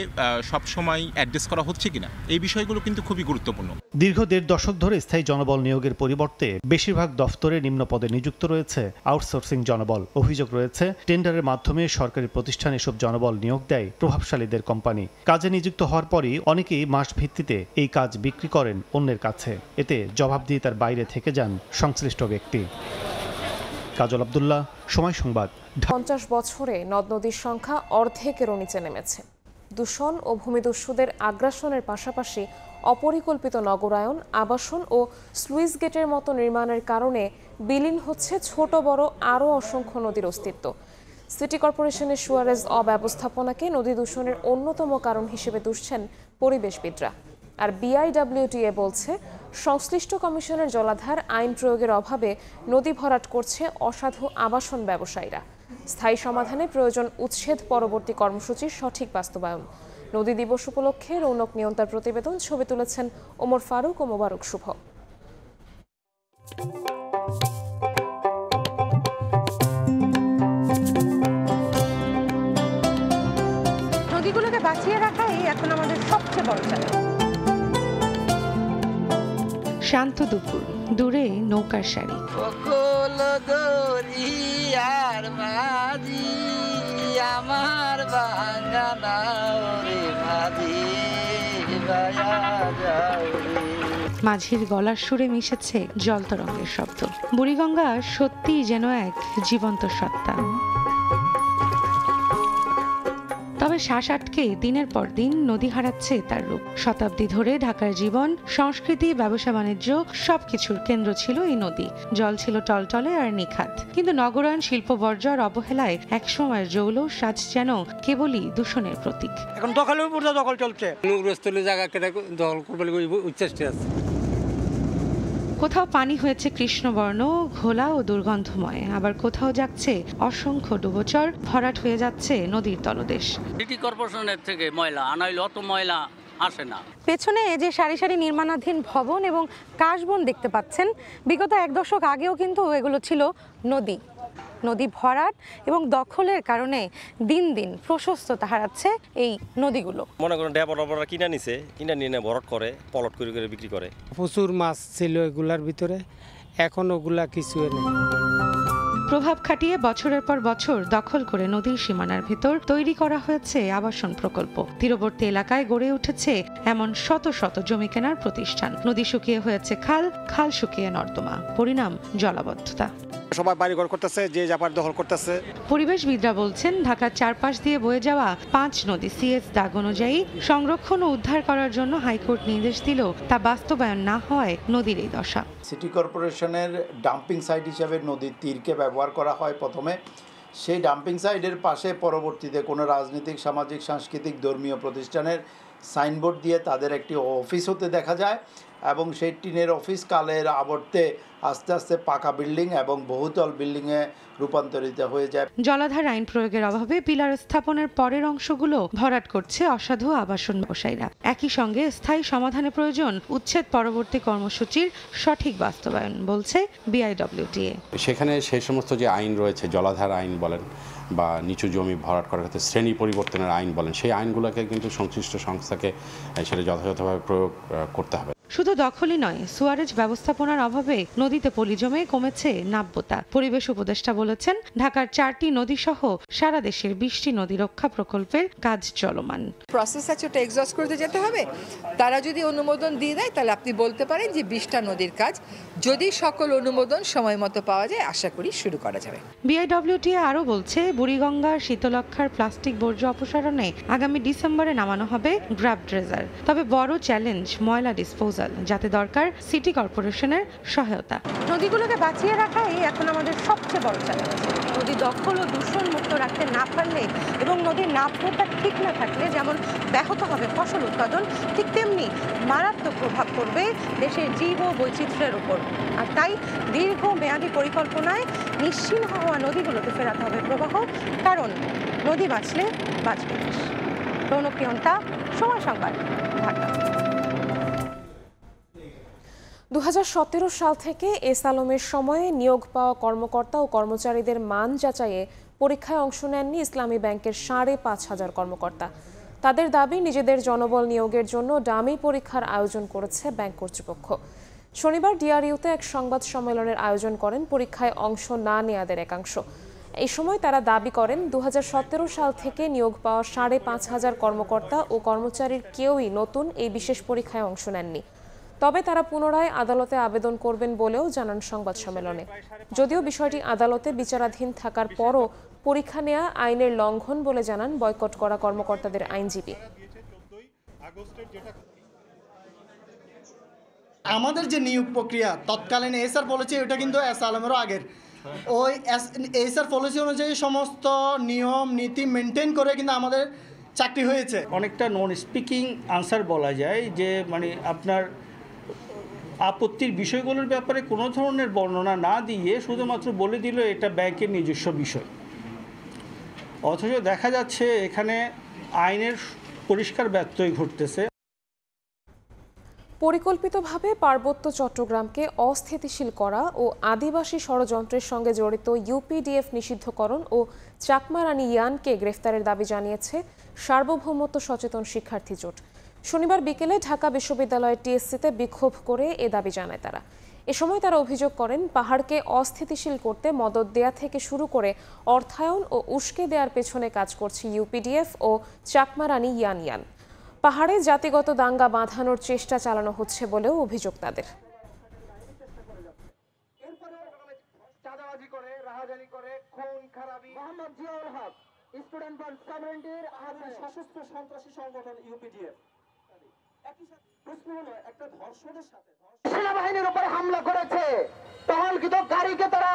সবসময় অ্যাড্রেস করা হচ্ছে কিনা, এই বিষয়গুলো কিন্তু খুবই গুরুত্বপূর্ণ। দীর্ঘ 1.5 দশক ধরে স্থায়ী জনবল নিয়োগের পরিবর্তে বেশিরভাগ দফতরে নিম্ন পদে নিযুক্ত রয়েছে আউটসোর্সিং জনবল। অভিযোগ রয়েছে, টেন্ডারের মাধ্যমে সরকারি প্রতিষ্ঠান এসব জনবল নিয়োগ দেয় প্রভাবশালীদের কোম্পানি। কাজে নিযুক্ত হওয়ার পরই অনেকেই মাস ভিত্তিতে এই কাজ বিক্রি করেন অন্যের কাছে। এতে জবাবদিহিতার বাইরে থেকে যান সংশ্লিষ্ট ব্যক্তি। কাজল আব্দুল্লাহ, সময় সংবাদ। 50 বছরে নদ নদীর সংখ্যা অর্ধেকেরও নিচে নেমেছে। দূষণ ও ভূমিদস্যুদের আগ্রাসনের পাশাপাশি অপরিকল্পিত নগরায়ন, আবাসন ও স্লুইস গেটের মতো নির্মাণের কারণে বিলীন হচ্ছে ছোট বড় আরও অসংখ্য নদীর অস্তিত্ব। সিটি কর্পোরেশনের সুয়ারেজ অব্যবস্থাপনাকে নদী দূষণের অন্যতম কারণ হিসেবে দুষছেন পরিবেশবিদরা। আর বিআইডব্লিউটিএ বলছে, সংশ্লিষ্ট কমিশনের জলাধার আইন প্রয়োগের অভাবে নদী ভরাট করছে অসাধু আবাসন ব্যবসায়ীরা। স্থায়ী সমাধানে প্রয়োজন উচ্ছেদ পরবর্তী কর্মসূচির সঠিক বাস্তবায়ন। নদী দিবস উপলক্ষে রৌনক নিয়ন্তার প্রতিবেদন, ছবি তুলেছেন ওমর ফারুক ও মোবারক শুভ। নদীগুলোকে বাঁচিয়ে রাখাই এখন আমাদের সবচেয়ে বড় চ্যালেঞ্জ। শান্ত দুপুর, দূরে নৌকার সারি, আমার মাঝির গলার সুরে মিশেছে জলতরঙ্গের শব্দ। বুড়িগঙ্গা সত্যিই যেন এক জীবন্ত সত্তা। তবে শ্বাস আটকে দিনের পর দিন নদী হারাচ্ছে তার রূপ। শতাব্দী ধরে ঢাকার জীবন, সংস্কৃতি, ব্যবসা বাণিজ্য সবকিছুর কেন্দ্র ছিল এই নদী। জল ছিল টলটলে আর নিখাত, কিন্তু নগরায়ন, শিল্প বর্জ্য আর অবহেলায় একসময়ের জৌল সাজ যেন কেবলই দূষণের প্রতীক। এখন দখলের উপর দখল চলছে, নগরস্থলী জায়গা কেটে দখল করবার উচ্চেষ্টা আছে। কোথাও পানি হয়েছে কৃষ্ণবর্ণ, ঘোলা ও দুর্গন্ধময়, আবার কোথাও যাচ্ছে অসংখ্য ডুবোচর, ভরাট হয়ে যাচ্ছে নদীর তলদেশ। সিটি কর্পোরেশনের থেকে ময়লা আনাইলে অত ময়লা আসে না। পেছনে যে সারি সারি নির্মাণাধীন ভবন এবং কাশবন দেখতে পাচ্ছেন, বিগত 1 দশক আগেও কিন্তু এগুলো ছিল নদী। নদী ভরাট এবং দখলের কারণে দিন দিন প্রশস্ততা হারাচ্ছে এই নদীগুলো। মনে করেন ডেভেলপাররা কিনে নিয়ে ভরাট করে, পলট করে বিক্রি করে। প্রচুর মাছ ছিল এগুলার ভিতরে, এখন ওগুলা কিছু নেই। প্রভাব খাটিয়ে বছরের পর বছর দখল করে নদীর সীমানার ভেতর তৈরি করা হয়েছে আবাসন প্রকল্প। তীরবর্তী এলাকায় গড়ে উঠেছে এমন শত শত জমি কেনার প্রতিষ্ঠান। নদী শুকিয়ে হয়েছে খাল, খাল শুকিয়ে নর্দমা, পরিণাম জলাবদ্ধতা। সবাই বাড়িঘর করতেছে, যে জাপার দখল করতেছে। পরিবেশবিদরা বলছেন ঢাকার চারপাশ দিয়ে বয়ে যাওয়া 5 নদী সিএস দাগ অনুযায়ী সংরক্ষণ ও উদ্ধার করার জন্য হাইকোর্ট নির্দেশ দিলেও তা বাস্তবায়ন না হওয়ায় নদীর এই দশা। সিটি কর্পোরেশনের ডাম্পিং সাইট হিসেবে নদীর তীরকে ব্যবহার করা হয় প্রথমে। সেই ডাম্পিং সাইটের পাশে পরবর্তীতে কোনো রাজনৈতিক, সামাজিক, সাংস্কৃতিক, ধর্মীয় প্রতিষ্ঠানের সাইনবোর্ড দিয়ে তাদের একটি অফিস হতে দেখা যায় এবং সেই টিনের অফিস কালের আবর্তে আস্তে আস্তে পাকা বিল্ডিং এবং বহুতল বিল্ডিংয়ে রূপান্তরিত হয়ে যায়। জলাধার আইন প্রয়োগের অভাবে পিলার স্থাপনের পরের অংশগুলো ভরাট করছে অসাধু আবাসন ব্যবসায়ীরা। একই সঙ্গে স্থায়ী সমাধানের প্রয়োজন উচ্ছেদ পরবর্তী কর্মসূচির সঠিক বাস্তবায়ন, বলছে বিআইডব্লিউটিএ। সেখানে সেই সমস্ত যে আইন রয়েছে, জলাধার আইন বলেন বা নিচু জমি ভরাট করার ক্ষেত্রে শ্রেণী পরিবর্তনের আইন বলেন, সেই আইনগুলোকে কিন্তু সংশ্লিষ্ট সংস্থাকে সেটা যথাযথভাবে প্রয়োগ করতে হবে। শুধু দখলই নয়, সুয়ারেজ ব্যবস্থাপনার অভাবে নদীতে পলি জমে কমেছে নাব্যতা। পরিবেশ উপদেষ্টা বলেছেন, ঢাকার 4টি নদী সহ সারা দেশের 20টি নদী রক্ষা প্রকল্পের কাজ চলমান। প্রসেস আছে, ওটা এক্সস্ট করতে যেতে হবে। তারা যদি অনুমোদন দিয়ে দেয় তাহলে আপনি বলতে পারেন যে 20টা নদীর কাজ, যদি সকল অনুমোদন সময় মতো পাওয়া যায়, আশা করি শুরু করা যাবে। বিআইডব্লিউটিএ আরও বলছে, বুড়িগঙ্গার শীতলক্ষার প্লাস্টিক বর্জ্য অপসারণে আগামী ডিসেম্বরে নামানো হবে গ্র্যাব ড্রেজার। তবে বড় চ্যালেঞ্জ ময়লা ডিসপোজাল, যাতে দরকার সিটি কর্পোরেশনের সহায়তা। নদীগুলোকে বাঁচিয়ে রাখাই এখন আমাদের সবচেয়ে বড় চ্যালেঞ্জ। নদী দখল ও দূষণ মুক্ত রাখতে না পারলে এবং নদীর নাব্যতা ঠিক না থাকলে যেমন ব্যাহত হবে ফসল উৎপাদন, ঠিক তেমনি মারাত্মক প্রভাব পড়বে দেশের জীব ও বৈচিত্র্যের উপর। আর তাই দীর্ঘ মেয়াদী পরিকল্পনায় নিশ্চিহ্ন হওয়া নদীগুলোকে ফেরাতে হবে প্রবাহ, কারণ নদী বাঁচলে বাঁচবে দেশ। রৌনকপ্রিয়ন্তা, সময় সংবাদ, ঢাকা। 2017 সাল থেকে এস আলমের সময়ে নিয়োগ পাওয়া কর্মকর্তা ও কর্মচারীদের মান যাচাইয়ে পরীক্ষায় অংশ নেননি ইসলামী ব্যাংকের 5,500 কর্মকর্তা। তাদের দাবি, নিজেদের জনবল নিয়োগের জন্য ডামি পরীক্ষার আয়োজন করেছে ব্যাংক কর্তৃপক্ষ। শনিবার ডিআরইউতে এক সংবাদ সম্মেলনের আয়োজন করেন পরীক্ষায় অংশ না নেয়াদের একাংশ। এই সময় তারা দাবি করেন, 2017 সাল থেকে নিয়োগ পাওয়া 5,500 কর্মকর্তা ও কর্মচারীর কেউই নতুন এই বিশেষ পরীক্ষায় অংশ নেননি। তবে তারা পুনরায় আদালতে আবেদন করবেন বলেও জানান সংবাদ সম্মেলনে। যদিও বিষয়টি আদালতে বিচারাধীন থাকার পরও পরীক্ষা নেওয়া আইনের লঙ্ঘন বলে জানান বয়কট করা কর্মকর্তাদের আইনজীবী। আমাদের যে নিয়োগ প্রক্রিয়া তৎকালীন এসআর পলিসি, ওটা কিন্তু এস আলমেরও আগের। ওই এসআর পলিসি অনুযায়ী সমস্ত নিয়ম নীতি মেনটেন করে কিন্তু আমাদের চাকরি হয়েছে। অনেকটা নন স্পিকিং আনসার বলা যায়, যে মানে আপনার আপত্তির বিষয়গুলোর ব্যাপারে কোনো ধরনের বর্ণনা না দিয়ে শুধুমাত্র বলে দিল এটা ব্যাংকের নিজস্ব বিষয়। অথচ দেখা যাচ্ছে এখানে আইনের পরিষ্কার ব্যত্যয় ঘটতেছে। পরিকল্পিতভাবে পার্বত্য চট্টগ্রামকে অস্থিতিশীল করা ও আদিবাসী ষড়যন্ত্রের সঙ্গে জড়িত ইউপিডিএফ নিষিদ্ধকরণ ও চাকমা রানী ইয়ানকে গ্রেফতারের দাবি জানিয়েছে সার্বভৌমত্ব সচেতন শিক্ষার্থী জোট। শনিবার বিকেলে ঢাকা বিশ্ববিদ্যালয়ের টিএসসিতে বিক্ষোভ করে এ দাবি জানায় তারা। এ সময় তারা অভিযোগ করেন, পাহাড়কে অস্থিতিশীল করতে মদদ দেয়া থেকে শুরু করে অর্থায়ন ও উস্কে দেওয়ার পেছনে কাজ করছে ইউপিডিএফ ও চাকমা রানী ইয়ান। পাহাড়ে জাতিগত দাঙ্গা বাঁধানোর চেষ্টা চালানো হচ্ছে বলেও অভিযোগ তাদের। সেনাবাহিনীর উপরে হামলা করেছে, টহলকৃত গাড়িকে তারা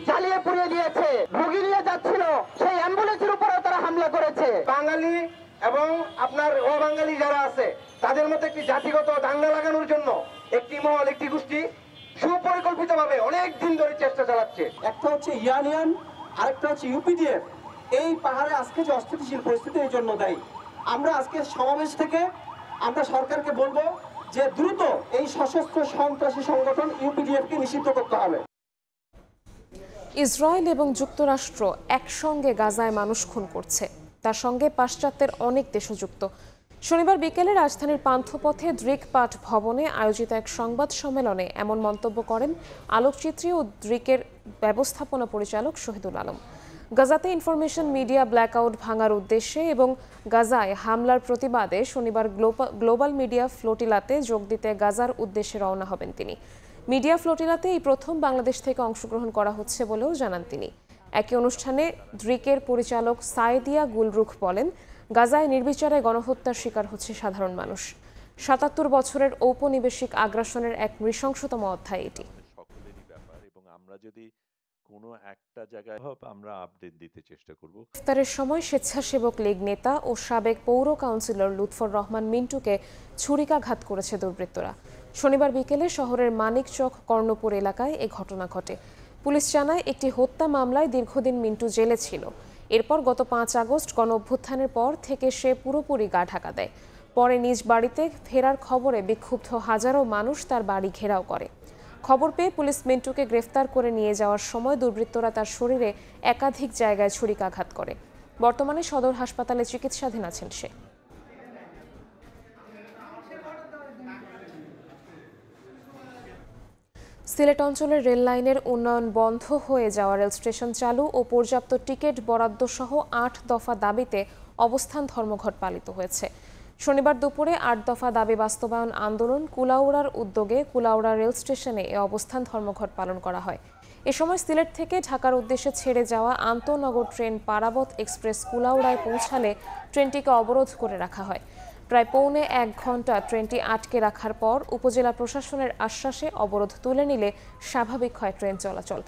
জ্বালিয়ে পুড়িয়ে দিয়েছে, রোগী নিয়ে যাচ্ছিল সেই অ্যাম্বুলেন্সের উপরে তারা হামলা করেছে। বাঙালি এবং আপনার অবাঙালি যারা আছে তাদের মধ্যে একটি জাতিগত দাঙ্গা লাগানোর জন্য একটি মহল, একটি গোষ্ঠী সুপরিকল্পিতভাবে অনেক দিন ধরে চেষ্টা চালাচ্ছে। একটা হচ্ছে ইয়ান, আরেকটা হচ্ছে ইউপিডিএফ। এই পাহাড়ে আজকে যে অস্থিতিশীল পরিস্থিতি এই জন্য দায়ী। আমরা আজকে সমাবেশ থেকে আমরা সরকারকে বলবো যে দ্রুত এই সশস্ত্র সন্ত্রাসী সংগঠন ইউপিডিএফকে নিষিদ্ধ করতে হবে। ইসরায়েল এবং যুক্তরাষ্ট্র একসঙ্গে গাজায় মানুষ খুন করছে, তার সঙ্গে পাশ্চাত্যের অনেক দেশও যুক্ত। শনিবার বিকেলে রাজধানীর পান্থপথে দৃকপাঠ ভবনে আয়োজিত এক সংবাদ সম্মেলনে এমন মন্তব্য করেন আলোকচিত্রী ও দৃকের ব্যবস্থাপনা পরিচালক শহীদুল আলম। গাজাতে ইনফরমেশন মিডিয়া ব্ল্যাকআউট ভাঙার উদ্দেশ্যে এবং গাজায় হামলার প্রতিবাদে শনিবার গ্লোবাল মিডিয়া ফ্লোটিলাতে যোগ দিতে গাজার উদ্দেশ্যে রওনা হবেন তিনি। মিডিয়া ফ্লোটিলাতে এই প্রথম বাংলাদেশ থেকে অংশগ্রহণ করা হচ্ছে বলেও জানান তিনি। একই অনুষ্ঠানে দ্রিকের পরিচালক সায়েদিয়া গুলরুখ বলেন, গাজায় নির্বিচারে গণহত্যার শিকার হচ্ছে সাধারণ মানুষ। ৭৭ বছরের ঔপনিবেশিক আগ্রাসনের এক নৃশংসতম অধ্যায় এটি। ইফতারের সময় স্বেচ্ছাসেবক লীগ নেতা ও সাবেক পৌর কাউন্সিলর লুৎফর রহমান মিন্টুকে ছুরিকাঘাত করেছে দুর্বৃত্তরা। শনিবার বিকেলে শহরের মানিকচক কর্ণপুর এলাকায় এ ঘটনা ঘটে। পুলিশ জানায়, একটি হত্যা মামলায় দীর্ঘদিন মিন্টু জেলে ছিল। এরপর গত ৫ আগস্ট গণঅভ্যুত্থানের পর থেকে সে পুরোপুরি গা ঢাকা দেয়। পরে নিজ বাড়িতে ফেরার খবরে বিক্ষুব্ধ হাজারো মানুষ তার বাড়ি ঘেরাও করে। খবর পেয়ে পুলিশ মিন্টুকে গ্রেফতার করে নিয়ে যাওয়ার সময় দুর্বৃত্তরা তার শরীরে একাধিক জায়গায় ছুরিকাঘাত করে। বর্তমানে সদর হাসপাতালে চিকিৎসাধীন আছেন সে। সিলেট অঞ্চলের রেল লাইনের উন্নয়ন বন্ধ হয়ে যাওয়া, রেল স্টেশন চালু ও পর্যাপ্ত টিকিট বরাদ্দ সহ ৮ দফা দাবিতে অবস্থান ধর্মঘট পালিত হয়েছে। শনিবার দুপুরে ৮ দফা দাবি বাস্তবায়ন আন্দোলন কুলাউড়ার উদ্যোগে কুলাউড়া রেল স্টেশনে এ অবস্থান ধর্মঘট পালন করা হয়। এ সময় সিলেট থেকে ঢাকার উদ্দেশ্যে ছেড়ে যাওয়া আন্তঃনগর ট্রেন পারাবত এক্সপ্রেস কুলাউড়ায় পৌঁছালে ট্রেনটিকে অবরোধ করে রাখা হয়। প্রায় পৌনে ১ ঘন্টা ট্রেনটি আটকে রাখার পর উপজেলা প্রশাসনের আশ্বাসে অবরোধ তুলে নিলে স্বাভাবিক হয় ট্রেন চলাচল।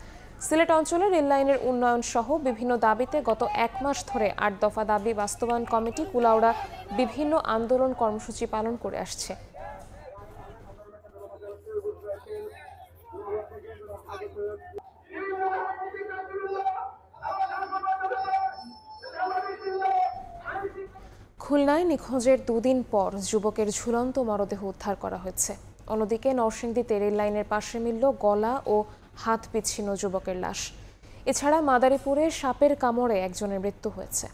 সিলেট অঞ্চলে রেল লাইনের উন্নয়ন সহ বিভিন্ন দাবিতে গত ১ মাস ধরে ৮ দফা দাবি বাস্তবায়ন কমিটি কুলাউড়া বিভিন্ন আন্দোলন কর্মসূচি পালন করে আসছে। খুলনায় নিখোঁজের 2 দিন পর যুবকের ঝুলন্ত মরদেহ উদ্ধার করা হয়েছে। অন্যদিকে নরসিংদীতে রেল লাইনের পাশে মিলল গলা ও হাত বিচ্ছিন্ন যুবকের লাশ। এছাড়া মাদারীপুরে সাপের কামড়ে একজনের মৃত্যু হয়েছে।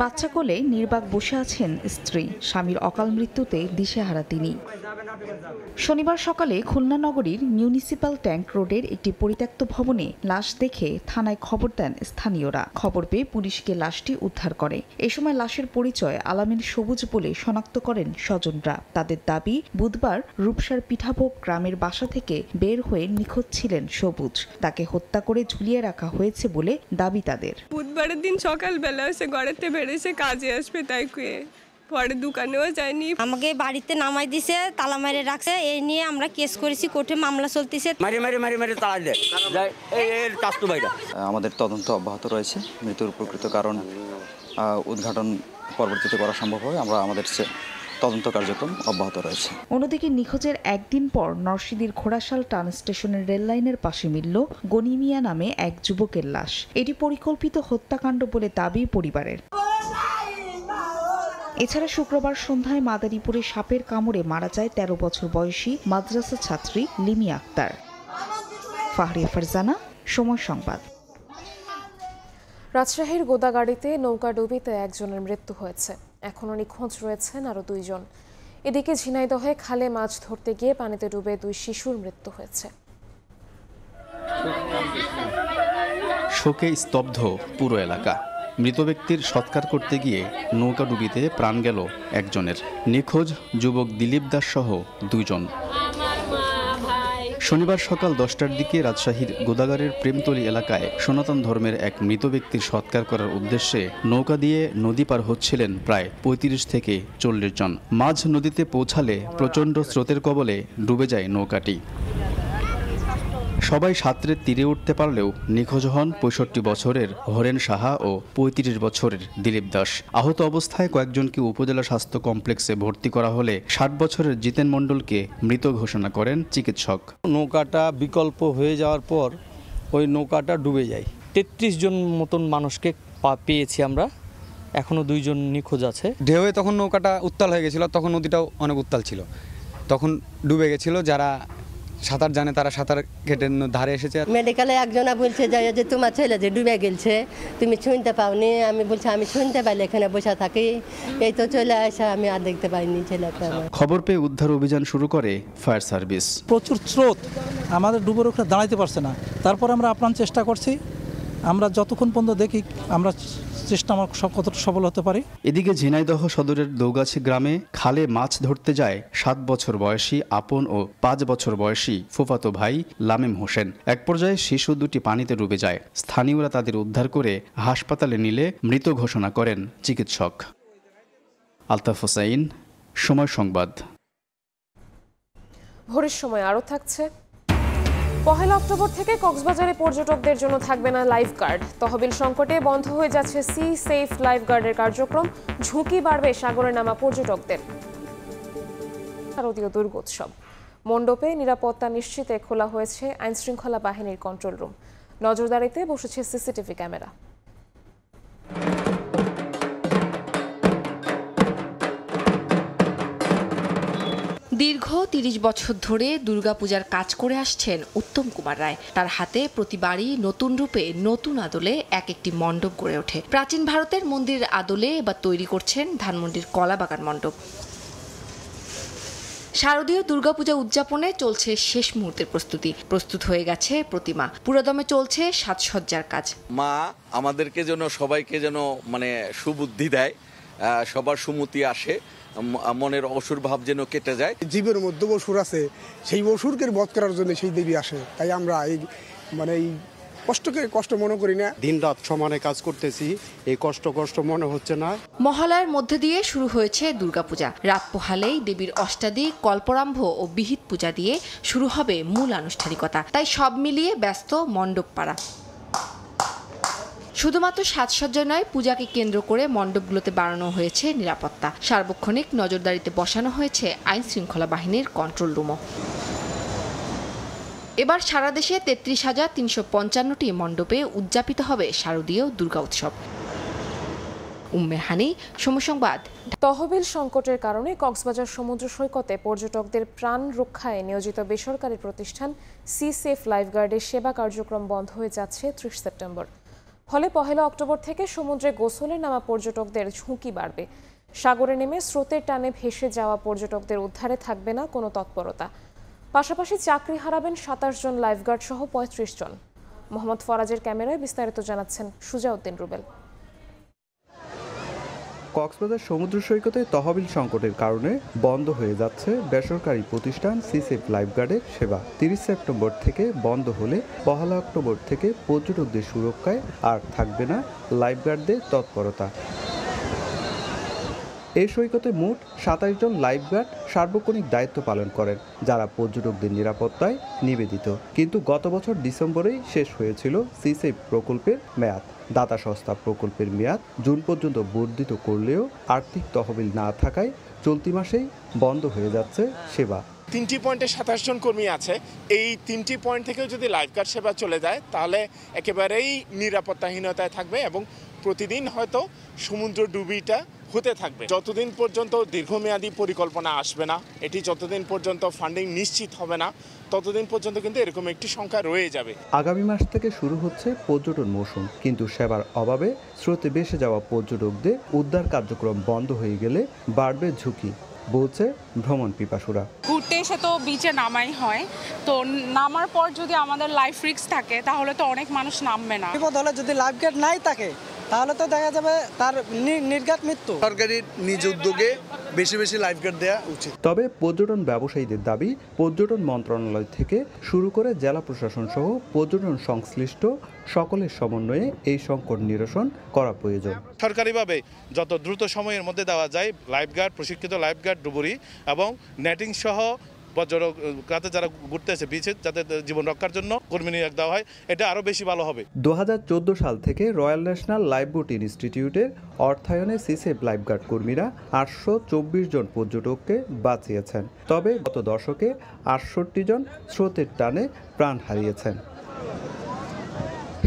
বাচ্চা কোলে নির্বাক বসে আছেন স্ত্রী, স্বামীর অকাল মৃত্যুতে দিশেহারা তিনি। শনিবার সকালে খুলনা নগরীর মিউনিসিপ্যাল ট্যাঙ্ক রোডের একটি পরিত্যক্ত ভবনে লাশ দেখে থানায় খবর দেন স্থানীয়রা। খবর পেয়ে পুলিশকে লাশটি উদ্ধার করে। এ সময় লাশের পরিচয় আলামিন সবুজ বলে শনাক্ত করেন স্বজনরা। তাদের দাবি, বুধবার রূপসার পিঠাভোগ গ্রামের বাসা থেকে বের হয়ে নিখোঁজ ছিলেন সবুজ। তাকে হত্যা করে ঝুলিয়ে রাখা হয়েছে বলে দাবি তাদের। বুধবারের দিন সকালবেলা এসে ঘরেতে বেরিয়েছে কাজে আসবে, তাই কুয়ে পরে দোকানেও যায়নি। আমাকে বাড়িতে নামাই দিছে, তালা মারে রাখছে। এই নিয়ে আমরা কেস করেছি, কোর্টে মামলা চলতেছে। আমাদের তদন্ত অব্যাহত রয়েছে। মৃত্যুর প্রকৃত কারণ উদ্ঘাটন পরবর্তীতে করা সম্ভব হবে। আমরা আমাদের তদন্ত কার্যক্রম অব্যাহত রয়েছে। অন্যদিকে নিখোঁজের একদিন পর নরসিংদীর ঘোড়াশাল টান স্টেশনের রেল লাইনের পাশে মিলল গনিমিয়া নামে এক যুবকের লাশ। এটি পরিকল্পিত হত্যাকাণ্ড বলে দাবি পরিবারের। এছাড়া শুক্রবার সন্ধ্যায় মাদারীপুরে সাপের কামড়ে মারা যায় 13 বছর বয়সী মাদ্রাসা ছাত্রী লিমি আক্তার। ফাহরিয়া ফারজানা, সময় সংবাদ। রাজশাহীর গোদাগাড়িতে নৌকাডুবিতে একজনের মৃত্যু হয়েছে। এখনও নিখোঁজ রয়েছেন আরও 2 জন। এদিকে ঝিনাইদহে খালে মাছ ধরতে গিয়ে পানিতে ডুবে 2 শিশুর মৃত্যু হয়েছে। শোকে স্তব্ধ পুরো এলাকা। মৃত ব্যক্তির সৎকার করতে গিয়ে নৌকাডুবিতে প্রাণ গেল একজনের। নিখোঁজ যুবক দিলীপ দাস সহ 2 জন। শনিবার সকাল 10টার দিকে রাজশাহীর গোদাগাড়ের প্রেমতলী এলাকায় সনাতন ধর্মের এক মৃত ব্যক্তির সৎকার করার উদ্দেশ্যে নৌকা দিয়ে নদী পার হচ্ছিলেন প্রায় 35 থেকে 40 জন। মাঝ নদীতে পৌঁছালে প্রচণ্ড স্রোতের কবলে ডুবে যায় নৌকাটি। সবাই সাঁতরে তীরে উঠতে পারলেও নিখোঁজ হন 65 বছরের হরেন সাহা ও 35 বছরের দিলীপ দাস। আহত অবস্থায় কয়েকজনকে উপজেলা স্বাস্থ্য কমপ্লেক্সে ভর্তি করা হলে 60 বছরের জিতেন মণ্ডলকে মৃত ঘোষণা করেন চিকিৎসক। নৌকাটা বিকল্প হয়ে যাওয়ার পর ওই নৌকাটা ডুবে যায়। 33 জন মতন মানুষকে পেয়েছি আমরা, এখনও 2 জন নিখোঁজ আছে। ঢেউয়ে তখন নৌকাটা উত্তাল হয়ে গেছিল, তখন নদীটাও অনেক উত্তাল ছিল, তখন ডুবে গেছিল। যারা সাঁতার জানে তারা সাঁতার কেটে ধারে এসেছে। মেডিকেলে একজনা বলছে যে তোমার ছেলে যে ডুবে গেছে, তুমি শুনতে পাওনি। আমি বলছি আমি শুনতে পাইলে এখানে বসে থাকি, এই তো চলে আসে, আমি আর দেখতে পাইনি ছেলেটা। খবর পেয়ে উদ্ধার অভিযান শুরু করে ফায়ার সার্ভিস। প্রচুর স্রোত, আমাদের ডুবে ওখানে দাঁড়াইতে পারছে না। তারপর আমরা আপ্রাণ চেষ্টা করছি, আমরা যতক্ষণ পর্যন্ত দেখি আমরা চেষ্টা আমার কতটা সফল হতে পারি। এদিকে ঝিনাইদহ সদরের দৌগাছি গ্রামে খালে মাছ ধরতে যায় 7 বছর বয়সী আপন ও 5 বছর বয়সী ফুফাতো ভাই লামেম হোসেন। এক পর্যায়ে শিশু দুটি পানিতে ডুবে যায়। স্থানীয়রা তাদের উদ্ধার করে হাসপাতালে নিলে মৃত ঘোষণা করেন চিকিৎসক। আলতাফ হোসাইন, সময় সংবাদ। ভোরের সময় আরও থাকছে। 1 অক্টোবর থেকে কক্সবাজারে পর্যটকদের জন্য থাকবে না লাইফ গার্ড। তহবিল সংকটে বন্ধ হয়ে যাচ্ছে সি সেফ লাইফ গার্ডের কার্যক্রম। ঝুঁকি বাড়বে সাগরে নামা পর্যটকদের। শারদীয় দুর্গোৎসব মণ্ডপে নিরাপত্তা নিশ্চিতে খোলা হয়েছে আইনশৃঙ্খলা বাহিনীর কন্ট্রোল রুম। নজরদারিতে বসেছে সিসিটিভি ক্যামেরা। দীর্ঘ 30 বছর ধরে দুর্গাপূজার কাজ করে আসছেন উত্তম কুমার রায়। তার হাতে প্রতিবারই নতুন রূপে নতুন আদলে এক একটি মণ্ডপ গড়ে ওঠে। প্রাচীন ভারতের মন্দিরের আদলে এবার তৈরি করছেন ধানমন্ডির কলাবাগান মণ্ডপ। শারদীয় দুর্গাপূজা উদযাপনে চলছে শেষ মুহূর্তের প্রস্তুত হয়ে গেছে প্রতিমা। পুরোদমে চলছে সাজসজ্জার কাজ। মা আমাদেরকে যেন সবাইকে যেন সুবুদ্ধি দেয়, সবার সুমতি আসে, মনের অসুর ভাব যেন কেটে যায়। জীবের মধ্যে অসুর আছে, সেই অসুরকে বধ করার জন্য সেই দেবী আসে। তাই আমরা এই কষ্টকে কষ্ট মনে করি না। দিন রাত সমানে কাজ করতেছি, এই কষ্ট মনে হচ্ছে না। মহালয়ার মধ্যে দিয়ে শুরু হয়েছে দুর্গাপূজা। রাত পোহালেই দেবীর অষ্টাদিক, কল্পরাম্ভ ও বিহিত পূজা দিয়ে শুরু হবে মূল আনুষ্ঠানিকতা। তাই সব মিলিয়ে ব্যস্ত মণ্ডপ পাড়া। শুধুমাত্র সাজসজ্জা নয়, পূজাকে কেন্দ্র করে মণ্ডপগুলোতে বাড়ানো হয়েছে নিরাপত্তা। সার্বক্ষণিক নজরদারিতে বসানো হয়েছে আইন শৃঙ্খলা বাহিনীর কন্ট্রোল রুমও। এবার সারা দেশে 33,355টি মণ্ডপে উদযাপিত হবে শারদীয় দুর্গা উৎসব। উম্মে হানি, সময় সংবাদ। তহবিল সংকটের কারণে কক্সবাজার সমুদ্র সৈকতে পর্যটকদের প্রাণ রক্ষায় নিয়োজিত বেসরকারি প্রতিষ্ঠান সি সেফ লাইফগার্ডের সেবা কার্যক্রম বন্ধ হয়ে যাচ্ছে 30 সেপ্টেম্বর। ফলে 1 অক্টোবর থেকে সমুদ্রে গোসলে নামা পর্যটকদের ঝুঁকি বাড়বে। সাগরে নেমে স্রোতের টানে ভেসে যাওয়া পর্যটকদের উদ্ধারে থাকবে না কোনো তৎপরতা। পাশাপাশি চাকরি হারাবেন 27 জন লাইফগার্ড সহ 35 জন। মোহাম্মদ ফরাজের ক্যামেরায় বিস্তারিত জানাচ্ছেন সুজাউদ্দিন রুবেল। কক্সবাজার সমুদ্র সৈকতে তহবিল সংকটের কারণে বন্ধ হয়ে যাচ্ছে বেসরকারি প্রতিষ্ঠান সি সেফ লাইফগার্ডের সেবা। 30 সেপ্টেম্বর থেকে বন্ধ হলে 1 অক্টোবর থেকে পর্যটকদের সুরক্ষায় আর থাকবে না লাইফগার্ডদের তৎপরতা। এই সৈকতে মোট 27 জন লাইফগার্ড সার্বক্ষণিক দায়িত্ব পালন করেন, যারা পর্যটকদের নিরাপত্তায় নিবেদিত। কিন্তু গত বছর ডিসেম্বরেই শেষ হয়েছিল সি সেফ প্রকল্পের মেয়াদ। দাতা সংস্থা প্রকল্পের মেয়াদ জুন পর্যন্ত বর্ধিত করলেও আর্থিক তহবিল না থাকায় চলতি মাসেই বন্ধ হয়ে যাচ্ছে সেবা। 3টি পয়েন্টে 27 জন কর্মী আছে। এই 3টি পয়েন্ট থেকেও যদি লাইফগার্ড সেবা চলে যায় তাহলে একেবারেই নিরাপত্তাহীনতায় থাকবে এবং প্রতিদিন হয়তো সমুদ্র ডুবিটা হতে থাকবে। যতদিন পর্যন্ত দীর্ঘমেয়াদী পরিকল্পনা আসবে না, এটি যতদিন পর্যন্ত ফান্ডিং নিশ্চিত হবে না, ততদিন পর্যন্ত কিন্তু এরকম একটি সংখ্যা রয়ে যাবে। আগামী মাস থেকে শুরু হচ্ছে পর্যটন মৌসুম, কিন্তু সেবার অভাবে স্রোতে ভেসে যাওয়া পর্যটকদের উদ্ধার কার্যক্রম বন্ধ হয়ে গেলে বাড়বে ঝুঁকি, বলছে ভ্রমণ পিপাসুরা। ঘুরতে এসে তো বিচে নামাই হয়, তো নামার পর যদি আমাদের লাইফ রিস্ক থাকে তাহলে তো অনেক মানুষ নামবে না। বিপদ হলে যদি লাইফগার্ড নাই থাকে তাহলে তো দেখা যাবে তার নির্ঘাত মৃত্যু। সরকারের নিজ উদ্যোগে বেশি বেশি লাইফগার্ড দেওয়া উচিত। তবে পর্যটন ব্যবসায়ীদের দাবি, পর্যটন মন্ত্রণালয় থেকে শুরু করে জেলা প্রশাসন সহ পর্যটন সংশ্লিষ্ট সকলের সমন্বয়ে এই সংকট নিরসন করা প্রয়োজন। সরকারিভাবে যত দ্রুত সময়ের মধ্যে দেওয়া যায় লাইফগার্ড, প্রশিক্ষিত লাইফগার্ড, ডুবুরি এবং নেটিং সহ পর্যটক যারা ঘুরতে আসে বিচে যাদের জীবন রক্ষার জন্য কর্মী নিয়োগ দেওয়া হয়, এটা আরও বেশি ভালো হবে। 2014 সাল থেকে রয়্যাল ন্যাশনাল লাইফবোট ইনস্টিটিউটের অর্থায়নে সিসেফ লাইফগার্ড কর্মীরা 824 জন পর্যটককে বাঁচিয়েছেন। তবে গত দশকে 68 জন স্রোতের টানে প্রাণ হারিয়েছেন।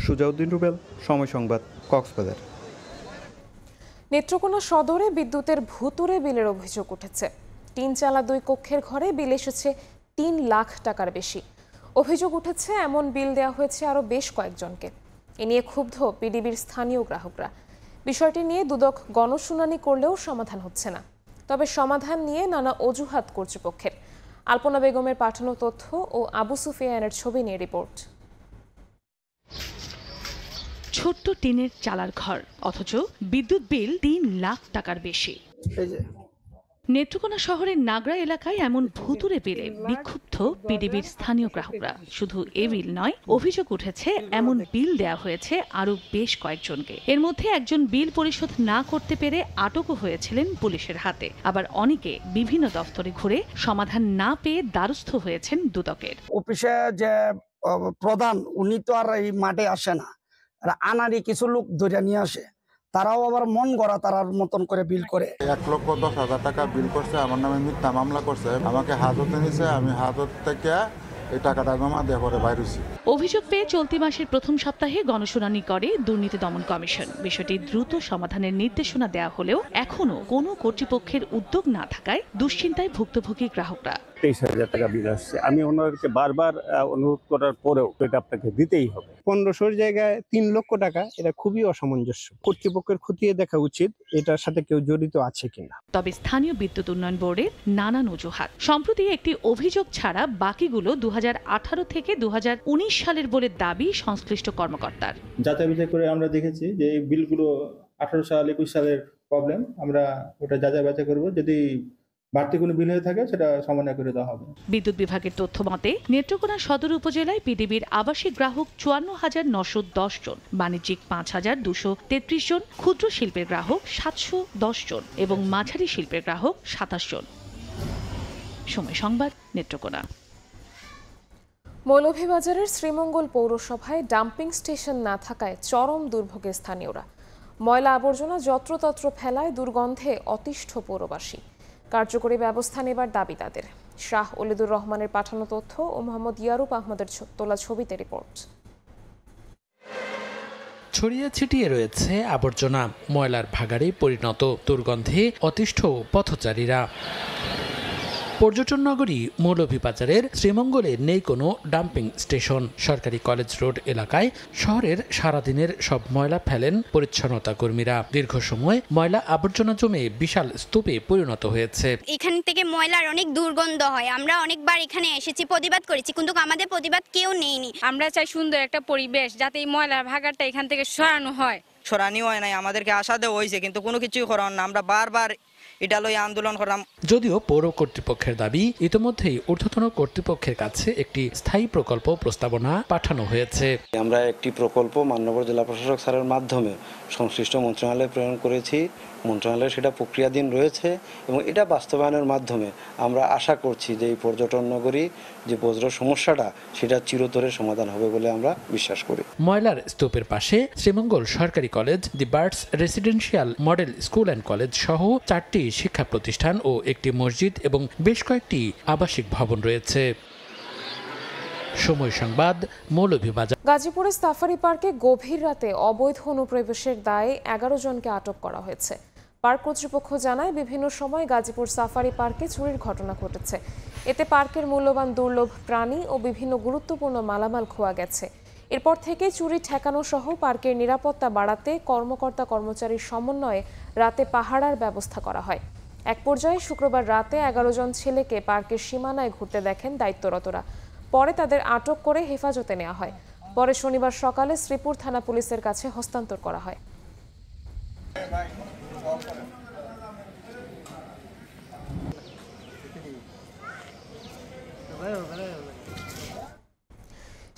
সুজাউদ্দিন রুবেল, সময় সংবাদ, কক্সবাজার। নেত্রকোনা সদরে বিদ্যুতের ভুতুড়ে বিলের অভিযোগ উঠেছে। 3 চালা 2 কক্ষের ঘরে বিল এসেছে 3 লাখ টাকার বেশি। অভিযোগ উঠেছে এমন বিল দেওয়া হয়েছে আরও বেশ কয়েকজনকে। এ নিয়ে ক্ষুব্ধ পিডিবির স্থানীয় গ্রাহকরা। বিষয়টি নিয়ে দুদক গণশুনানি করলেও সমাধান হচ্ছে না। তবে সমাধান নিয়ে নানা অজুহাত কর্তৃপক্ষের। আলপনা বেগমের পাঠানো তথ্য ও আবু সুফিয়ানের ছবি নিয়ে রিপোর্ট। ছোট্ট টিনের চালার ঘর, অথচ বিদ্যুৎ বিল ৩ লাখ টাকার বেশি। নেত্রকোনা শহরের নাগরা এলাকায় এমন ভুতুড়ে বিলে বিক্ষুব্ধ পিডিবির স্থানীয় গ্রাহকরা। শুধু এ বিল নয়, অভিযোগ উঠেছে এমন বিল দেয়া হয়েছে আরও বেশ কয়েকজনকে। এর মধ্যে একজন বিল পরিশোধ না করতে পেরে আটকও হয়েছিলেন পুলিশের হাতে। আবার অনেকে বিভিন্ন দফতরে ঘুরে সমাধান না পেয়ে দ্বারস্থ হয়েছেন দুদকের। অফিসে যে প্রধান উনি তো আর এই মাঠে আসে না, আনারি কিছু লোক ধরে নিয়ে আসে, তারাও আবার মন গড়া তারার মতন করে বিল করে। 1,10,000 টাকা বিল করছে, আমার নামে মিথ্যা মামলা করছে, আমাকে হাজতে নিছে, আমি হাজত থেকে এই টাকাটা জমা দিয়ে পরে বাইরে হইছি। অভিযোগ পেয়ে চলতি মাসের প্রথম সপ্তাহে গণশুনানি করে দুর্নীতি দমন কমিশন। বিষয়টি দ্রুত সমাধানের নির্দেশনা দেওয়া হলেও এখনো কোনো কর্তৃপক্ষের উদ্যোগ না থাকায় দুশ্চিন্তায় ভুক্তভোগী গ্রাহকরা। 23,000 টাকা বিল আসছে, আমি ওনাদেরকে বারবার অনুরোধ করার পরেও এটা আপনাকে দিতেই হবে। 1500 জায়গায় 3 লক্ষ টাকা, এটা খুবই অসামঞ্জস্য। কর্তৃপক্ষের খতিয়ে দেখা উচিত এটার সাথে কেউ জড়িত আছে কিনা। তবে স্থানীয় বিদ্যুৎ উন্নয়ন বোর্ডের নানান অজুহাত। সম্প্রতি একটি অভিযোগ ছাড়া বাকিগুলো 2018 থেকে 2019 সালের বলে দাবি সংশ্লিষ্ট কর্মকর্তার। যাচাই বাছাই করে আমরা দেখেছি যে এই বিলগুলো 18 সাল 21 সালের প্রবলেম, আমরা ওটা যাচাই বাছাই করব, যদি বাড়তি কোনো বিল হয়ে থাকে সেটা সমাধান করে দেওয়া হবে। বিদ্যুৎ বিভাগের তথ্য মতে নেত্রকোনা সদর উপজেলায় পিডিবির আবাসিক গ্রাহক 54,910 জন, বাণিজ্যিক 5,233 জন, ক্ষুদ্র শিল্পের গ্রাহক 710 জন এবং মাঝারি শিল্পের গ্রাহক 27 জন। সময় সংবাদ, নেত্রকোনা। মৌলভীবাজারের শ্রীমঙ্গল পৌরসভায় ডাম্পিং স্টেশন না থাকায় চরম দুর্ভোগে স্থানীয়রা। ময়লা আবর্জনা যত্রতত্র ফেলায় দুর্গন্ধে অতিষ্ঠ পৌরবাসী। কার্যকরী ব্যবস্থা নেবার দাবি তাদের। শাহ ওলিদুর রহমানের পাঠানো তথ্য ও মোহাম্মদ ইয়ারুপ আহমদের তোলা ছবিতে রিপোর্ট। ছড়িয়ে ছিটিয়ে রয়েছে আবর্জনা, ময়লার ভাগাড়ে পরিণত, দুর্গন্ধে অতিষ্ঠ পথচারীরা। পর্যটন নগরী মৌলভীবাজারের শ্রীমঙ্গলে নেই কোনো ডাম্পিং স্টেশন। সরকারি কলেজ রোড এলাকায় শহরের সারাদিনের সব ময়লা ফেলেন পরিচ্ছন্নতা কর্মীরা। দীর্ঘ সময় ময়লা আবর্জনা জমে বিশাল স্তূপে পরিণত হয়েছে। এখান থেকে ময়লার অনেক দুর্গন্ধ হয়। আমরা অনেকবার এখানে এসেছি, প্রতিবাদ করেছি, কিন্তু আমাদের প্রতিবাদ কেউ নেয়নি। আমরা চাই সুন্দর একটা পরিবেশ, যাতে এই ময়লার ভাগাড়টা এখান থেকে সরানো হয়। সরানি হয় নাই, আমাদেরকে আশা দেওয়া হয়েছে কিন্তু কোনো কিছুই করার না। আমরা বারবার এটা লই আন্দোলন করলাম। যদিও পৌর কর্তৃপক্ষের দাবি, ইতিমধ্যেই ঊর্ধ্বতন কর্তৃপক্ষের কাছে একটি স্থায়ী প্রকল্প প্রস্তাবনা পাঠানো হয়েছে। আমরা একটি প্রকল্প মান্যবর জেলা প্রশাসক স্যারের মাধ্যমে সংশ্লিষ্ট মন্ত্রণালয়ে প্রেরণ করেছি। মন্ত্রণালয়ে সেটা প্রক্রিয়াধীন রয়েছে এবং এটা বাস্তবায়নের মাধ্যমে আমরা আশা করছি যে এই পর্যটন নগরী যে বজ্র সমস্যাটা সেটা চিরতরে সমাধান হবে বলে আমরা বিশ্বাস করি। ময়লার স্তূপের পাশে শ্রীমঙ্গল সরকারি college, the birds residential model school and college সহ 4টি শিক্ষা প্রতিষ্ঠান ও একটি মসজিদ এবং বেশ কয়েকটি আবাসিক ভবন রয়েছে। সময় সংবাদ, মৌলভীবাজার। গাজীপুরের সাফারি পার্কে গভীর রাতে অবৈধ অনুপ্রবেশের দায়ে 11 জনকে আটক করা হয়েছে। পার্ক কর্তৃপক্ষ জানায়, বিভিন্ন সময় গাজীপুর সাফারি পার্কে চুরির ঘটনা ঘটেছে। এতে পার্কের মূল্যবান দুর্লভ প্রাণী ও বিভিন্ন গুরুত্বপূর্ণ মালামাল খোয়া গেছে। এরপর থেকে চুরি ঠেকানো সহ পার্কের নিরাপত্তা বাড়াতে কর্মকর্তা কর্মচারীর সমন্বয়ে রাতে পাহারার ব্যবস্থা করা হয়। এক পর্যায়ে শুক্রবার রাতে 11 জন ছেলেকে পার্কের সীমানায় ঘুরতে দেখেন দায়িত্বরতরা। পরে তাদের আটক করে হেফাজতে নেওয়া হয়। পরে শনিবার সকালে শ্রীপুর থানা পুলিশের কাছে হস্তান্তর করা হয়।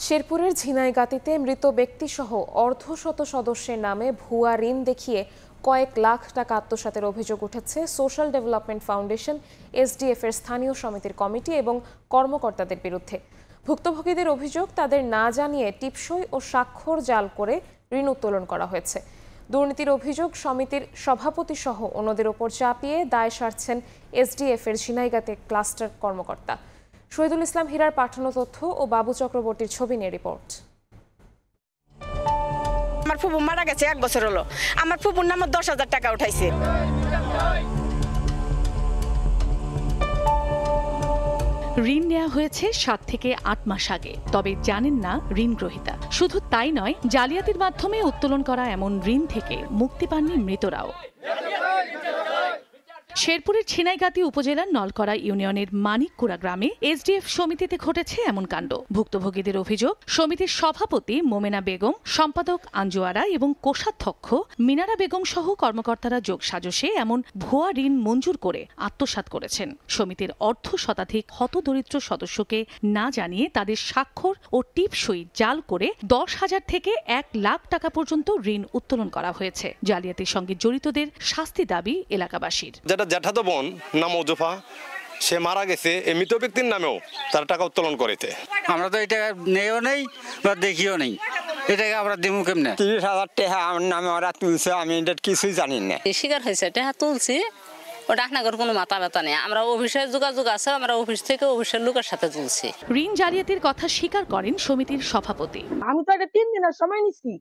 শেরপুরের ঝিনাইগাতিতে মৃত ব্যক্তিসহ অর্ধশত সদস্যের নামে ভুয়া ঋণ দেখিয়ে কয়েক লাখ টাকা আত্মসাতের অভিযোগ উঠেছে সোশ্যাল ডেভেলপমেন্ট ফাউন্ডেশন এসডিএফ এর স্থানীয় সমিতির কমিটি এবং কর্মকর্তাদের বিরুদ্ধে। ভুক্তভোগীদের অভিযোগ, তাদের না জানিয়ে টিপসই ও স্বাক্ষর জাল করে ঋণ উত্তোলন করা হয়েছে। দুর্নীতির অভিযোগ সমিতির সভাপতি সহ অন্যদের ওপর চাপিয়ে দায় সারছেন এসডিএফ এর ঝিনাইগাতি ক্লাস্টার কর্মকর্তা। শহীদুল ইসলাম হীরার পাঠানো তথ্য ও বাবু চক্রবর্তীর ছবি নিয়ে রিপোর্ট। আমার ফুপু মারা গেছে 1 বছর হলো। আমার ফুপুর নামে 10,000 টাকা উঠাইছে। ঋণ নেওয়া হয়েছে 7 থেকে 8 মাস আগে, তবে জানেন না ঋণ গ্রহীতা। শুধু তাই নয়, জালিয়াতির মাধ্যমে উত্তোলন করা এমন ঋণ থেকে মুক্তি পাননি মৃতরাও। শেরপুরের ছিনাইগাতি উপজেলার নলকড়া ইউনিয়নের মানিককুড়া গ্রামে এসডিএফ সমিতিতে ঘটেছে এমন কাণ্ড। ভুক্তভোগীদের অভিযোগ, সমিতির সভাপতি মোমেনা বেগম, সম্পাদক আঞ্জুয়ারা এবং কোষাধ্যক্ষ মিনারা বেগম সহ কর্মকর্তারা যোগসাজশে এমন ভুয়া ঋণ মঞ্জুর করে আত্মসাৎ করেছেন। সমিতির অর্ধ শতাধিক হতদরিদ্র সদস্যকে না জানিয়ে তাদের স্বাক্ষর ও টিপসই জাল করে 10,000 থেকে 1 লাখ টাকা পর্যন্ত ঋণ উত্তোলন করা হয়েছে। জালিয়াতির সঙ্গে জড়িতদের শাস্তি দাবি এলাকাবাসীর। যেটা জ্যাঠাতো বোন নাম ওজফা, সে মারা গেছে, এই মৃত ব্যক্তির নামেও তার টাকা উত্তোলন করেছে। আমরা তো এটা নেও নেই বা দেখিও নেই, এটাকে আমরা দেবো কেমনে? 30,000 টাকা আমার নামে ওরা তুলছে, আমি এটা কিছুই জানি না। শিকার হয়েছে টাকা তুলছি, ওটা আপনাদের কোনো মাথা ব্যথা নেই। আমরা অফিসের যোগাযোগ আছে, আমরা অফিস থেকে অফিসের লোকের সাথে তুলছি। ঋণ জালিয়াতির কথা স্বীকার করেন সমিতির সভাপতি। আমি তো এটা 3 দিনের সময় নিচ্ছি,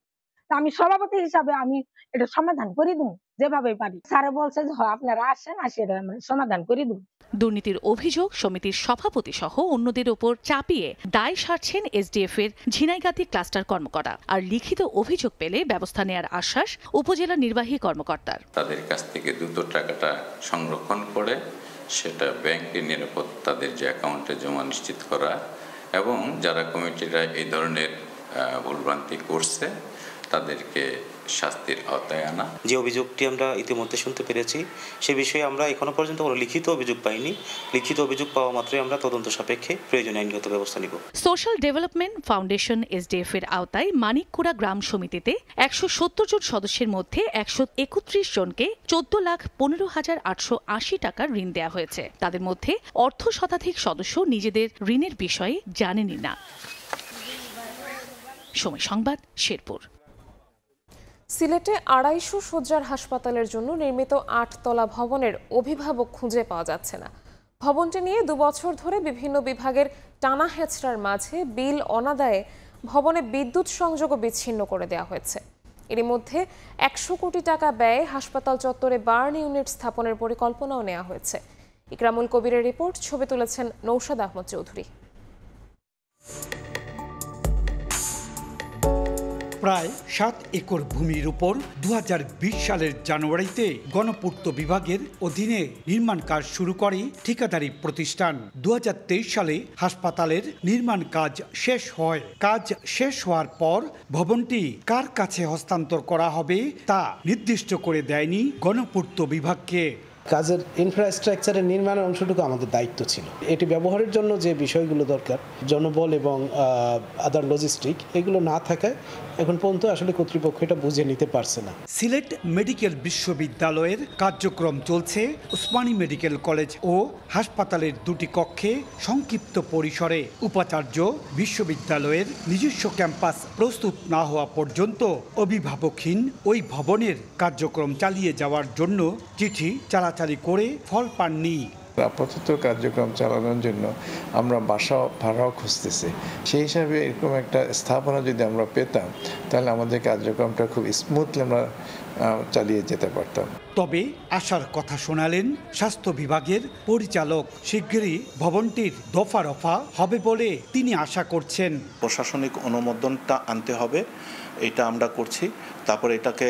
আমি সভাপতি হিসাবে আমি এটা সমাধান করে দেব যেভাবে পারি। স্যারে বলছে যে আপনারা আসেন, আসে এটা আমরা সমাধান করে দেব। দুর্নীতির অভিযোগ সমিতির সভাপতি সহ অন্যদের ওপর চাপিয়ে দায় সারছেন এসডিএফ এর ঝিনাইগাতি ক্লাস্টার কর্মকর্তা। আর লিখিত অভিযোগ পেলে ব্যবস্থা নেওয়ার আশ্বাস উপজেলা নির্বাহী কর্মকর্তার। তাদের কাছ থেকে দ্রুত টাকাটা সংরক্ষণ করে সেটা ব্যাংকে নিরাপদ তাদের যে অ্যাকাউন্টে জমা নিশ্চিত করা, এবং যারা কমিটিরা এই ধরনের ভুলভ্রান্তি করছে তাদেরকে শাস্তির আওতায় আনা। যে অভিযোগটি আমরা ইতিমধ্যে শুনতে পেরেছি সে বিষয়ে আমরা এখনো পর্যন্ত কোনো লিখিত অভিযোগ পাইনি। লিখিত অভিযোগ পাওয়া মাত্রই আমরা তদন্ত সাপেক্ষে প্রয়োজনীয় আইনগত ব্যবস্থা নিব। সোশ্যাল ডেভেলপমেন্ট ফাউন্ডেশন এসডিএফ এর আওতায় মানিককুড়া গ্রাম সমিতিতে 170 জন সদস্যের মধ্যে 131 জনকে 14,15,880 টাকার ঋণ দেওয়া হয়েছে। তাদের মধ্যে অর্ধ শতাধিক সদস্য নিজেদের ঋণের বিষয়ে জানেনই না। সময় সংবাদ, শেরপুর। সিলেটে 250 শয্যার হাসপাতালের জন্য নির্মিত 8তলা ভবনের অভিভাবক খুঁজে পাওয়া যাচ্ছে না। ভবনটি নিয়ে 2 বছর ধরে বিভিন্ন বিভাগের টানা হেঁচড়ার মাঝে বিল অনাদায়ে ভবনে বিদ্যুৎ সংযোগও বিচ্ছিন্ন করে দেওয়া হয়েছে। এর মধ্যে 100 কোটি টাকা ব্যয়ে হাসপাতাল চত্বরে বার্ন ইউনিট স্থাপনের পরিকল্পনাও নেওয়া হয়েছে। ইকরামুল কবিরের রিপোর্ট, ছবি তুলেছেন নৌশাদ আহমদ চৌধুরী। প্রায় 7 একর ভূমির উপর 2020 সালের জানুয়ারিতে গণপূর্ত বিভাগের অধীনে নির্মাণ কাজ শুরু করে ঠিকাদারি প্রতিষ্ঠান। 2023 সালে হাসপাতালের নির্মাণ কাজ শেষ হয়। কাজ শেষ হওয়ার পর ভবনটি কার কাছে হস্তান্তর করা হবে তা নির্দিষ্ট করে দেয়নি গণপূর্ত বিভাগকে। কাজের ইনফ্রাস্ট্রাকচারের নির্মাণের অংশটুকু আমাদের দায়িত্ব ছিল। এটি ব্যবহারের জন্য যে বিষয়গুলো দরকার, জনবল এবং আদার লজিস্টিক, এগুলো না থাকায় এখন পর্যন্ত আসলে কর্তৃপক্ষ এটা বুঝে নিতে পারছে না। সিলেট মেডিকেল বিশ্ববিদ্যালয়ের কার্যক্রম চলছে ওসমানী মেডিকেল কলেজ ও হাসপাতালের 2টি কক্ষে সংক্ষিপ্ত পরিসরে। উপাচার্য বিশ্ববিদ্যালয়ের নিজস্ব ক্যাম্পাস প্রস্তুত না হওয়া পর্যন্ত অভিভাবকহীন ওই ভবনের কার্যক্রম চালিয়ে যাওয়ার জন্য চিঠি চালাচালি করে ফল পাননি। আপাতত কার্যক্রম চালানোর জন্য আমরা বাসা ভাড়াও খুঁজতেছি। সেই হিসাবে এরকম একটা স্থাপনা যদি আমরা পেতাম তাহলে আমাদের কার্যক্রমটা খুব স্মুথলি আমরা চালিয়ে যেতে পারতাম। তবে আশার কথা শোনালেন স্বাস্থ্য বিভাগের পরিচালক। শিগগিরই ভবনটির দফা রফা হবে বলে তিনি আশা করছেন। প্রশাসনিক অনুমোদনটা আনতে হবে, এটা আমরা করছি। তারপরে এটাকে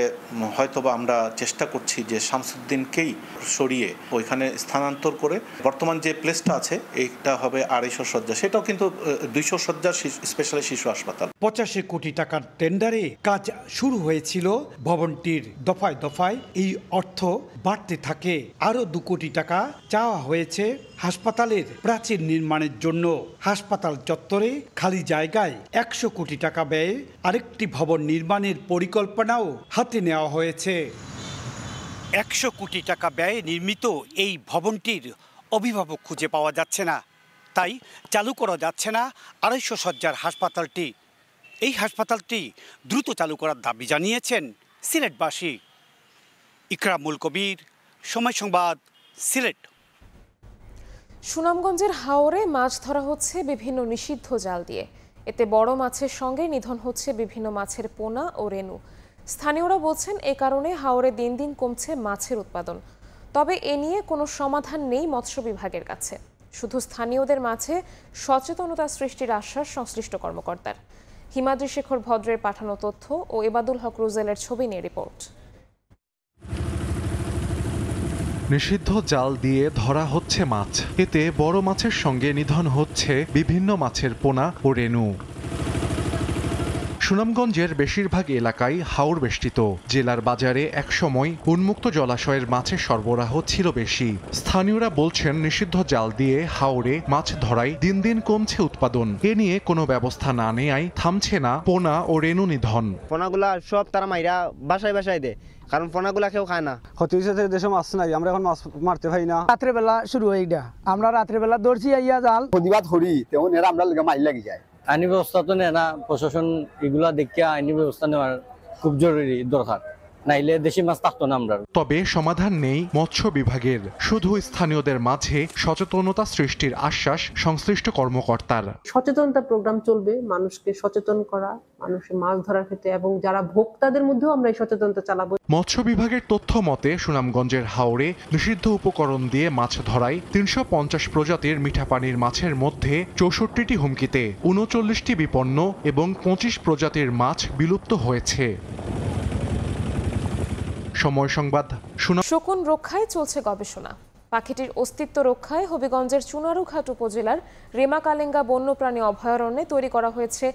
হয়তোবা আমরা চেষ্টা করছি যে শামসুদ্দিনকেই সরিয়ে ওইখানে স্থানান্তর করে বর্তমান যে প্লেসটা আছে এইটা হবে 250 শয্যা, সেটাও কিন্তু 200 শয্যার স্পেশালি শিশু হাসপাতাল। 85 কোটি টাকার টেন্ডারে কাজ শুরু হয়েছিল ভবনটির। দফায় দফায় এই অর্থ বাড়তে থাকে। আরও 2 কোটি টাকা চাওয়া হয়েছে হাসপাতালের প্রাচীর নির্মাণের জন্য। হাসপাতাল চত্বরে খালি জায়গায় 100 কোটি টাকা ব্যয়ে আরেকটি ভবন নির্মাণের পরিকল্পনাও হাতে নেওয়া হয়েছে। 100 কোটি টাকা ব্যয়ে নির্মিত এই ভবনটির অভিভাবক খুঁজে পাওয়া যাচ্ছে না, তাই চালু করা যাচ্ছে না 250 শয্যার হাসপাতালটি। এই হাসপাতালটি দ্রুত চালু করার দাবি জানিয়েছেন সিলেটবাসী। ইকরামুল কবির, সময় সংবাদ, সিলেট। সুনামগঞ্জের হাওরে মাছ ধরা হচ্ছে বিভিন্ন নিষিদ্ধ জাল দিয়ে। এতে বড় মাছের সঙ্গে নিধন হচ্ছে বিভিন্ন মাছের পোনা ও রেণু। স্থানীয়রা বলছেন এ কারণে হাওরে দিন দিন কমছে মাছের উৎপাদন। তবে এ নিয়ে কোনো সমাধান নেই মৎস্য বিভাগের কাছে। শুধু স্থানীয়দের মাঝে সচেতনতা সৃষ্টির আশ্বাস সংশ্লিষ্ট কর্মকর্তার। হিমাদ্রি শেখর ভদ্রের পাঠানো তথ্য ও এবাদুল হক রুজেলের ছবি নিয়ে রিপোর্ট। নিষিদ্ধ জাল দিয়ে ধরা হচ্ছে মাছ, এতে বড় মাছের সঙ্গে নিধন হচ্ছে বিভিন্ন মাছের পোনা ও রেণু। সুনামগঞ্জের বেশিরভাগ এলাকায় হাওর বেষ্টিত। জেলার বাজারে একসময় উন্মুক্ত জলাশয়ের মাছের সরবরাহ ছিল বেশি। স্থানীয়রা বলছেন, নিষিদ্ধ জাল দিয়ে হাওরে মাছ ধরায় দিন দিন কমছে উৎপাদন। এ নিয়ে কোনো ব্যবস্থা না নেয়ায় থামছে না পোনা ও রেণু নিধন। পোনাগুলা সব তারা মাইরা বাসায় বাসায় দেয়, কারণ পোনাগুলা কেউ খায় না। দেশে মাছ নাই, আমরা এখন মাছ মারতে পারি না। রাত্রে বেলা শুরু হয়ে গিয়া আমরা রাত্রে বেলা দর্জি আইয়া জাল প্রতিবাদ করি, তেমন এরা আমরা মাইল লাগি যায়। আইনি ব্যবস্থা তো নেয় না প্রশাসন, এগুলা দেখে আইনি ব্যবস্থা নেওয়ার খুব জরুরি দরকার, নাইলে দেশি মাছ থাকতো না আমরা। তবে সমাধান নেই মৎস্য বিভাগের, শুধু স্থানীয়দের মাঝে সচেতনতা সৃষ্টির আশ্বাস সংশ্লিষ্ট কর্মকর্তার। সচেতনতা প্রোগ্রাম চলবে, মানুষকে সচেতন করা, মানুষের মাছ ধরার ক্ষেত্রে, এবং যারা ভোক্তাদের মধ্যেও আমরা এই সচেতনতা চালাবো। মৎস্য বিভাগের তথ্য মতে সুনামগঞ্জের হাওরে নিষিদ্ধ উপকরণ দিয়ে মাছ ধরায় 350 প্রজাতির মিঠা পানির মাছের মধ্যে 64টি হুমকিতে, 39টি বিপন্ন এবং 25 প্রজাতির মাছ বিলুপ্ত হয়েছে। সময় সংবাদ। শকুন রক্ষায় চলছে গবেষণা। পাখিটির অস্তিত্ব রক্ষায় হবিগঞ্জের চুনারুঘাট উপজেলার রেমাকালেঙ্গা বন্যপ্রাণী অভয়ারণ্যে তৈরি করা হয়েছে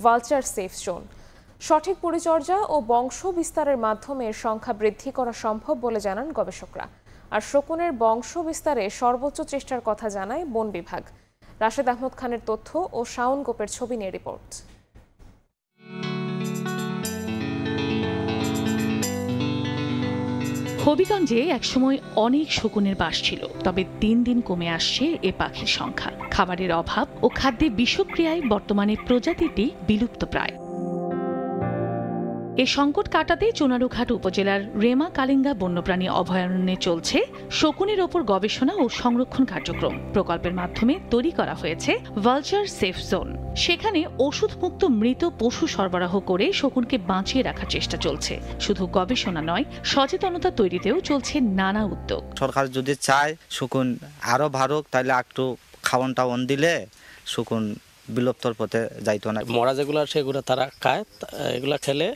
ভালচার সেফ জোন। সঠিক পরিচর্যা ও বংশ বিস্তারের মাধ্যমে এর সংখ্যা বৃদ্ধি করা সম্ভব বলে জানান গবেষকরা। আর শকুনের বংশ বিস্তারে সর্বোচ্চ চেষ্টার কথা জানায় বন বিভাগ। রাশেদ আহমদ খানের তথ্য ও শাওন গোপের ছবি নিয়ে রিপোর্ট। হবিগঞ্জে একসময় অনেক শকুনের বাস ছিল, তবে দিন দিন কমে আসছে এ পাখির সংখ্যা। খাবারের অভাব ও খাদ্যে বিষক্রিয়ায় বর্তমানে প্রজাতিটি বিলুপ্ত প্রায়। এ সংকট কাটাতে চুনারুঘাট উপজেলার রেমা কালিঙ্গা বন্যপ্রাণী অভয়ারণ্যে চলছে শকুনের ওপর গবেষণা ও সংরক্ষণ কার্যক্রম। প্রকল্পের মাধ্যমে তৈরি করা হয়েছে ভালচার সেফ জোন। সেখানে ওষুধমুক্ত মৃত পশু সরবরাহ করে শকুনকে বাঁচিয়ে রাখার চেষ্টা চলছে। শুধু গবেষণা নয়, সচেতনতা তৈরিতেও চলছে নানা উদ্যোগ। সরকার যদি চায় শকুন আরো বাড়ুক, তাহলে একটু খাওয়ান টাওয়ান দিলে শকুন বিলুপ্তর পথে যাইতো না। মরা যেগুলো সেগুলো তারা খায়, এগুলা খেলে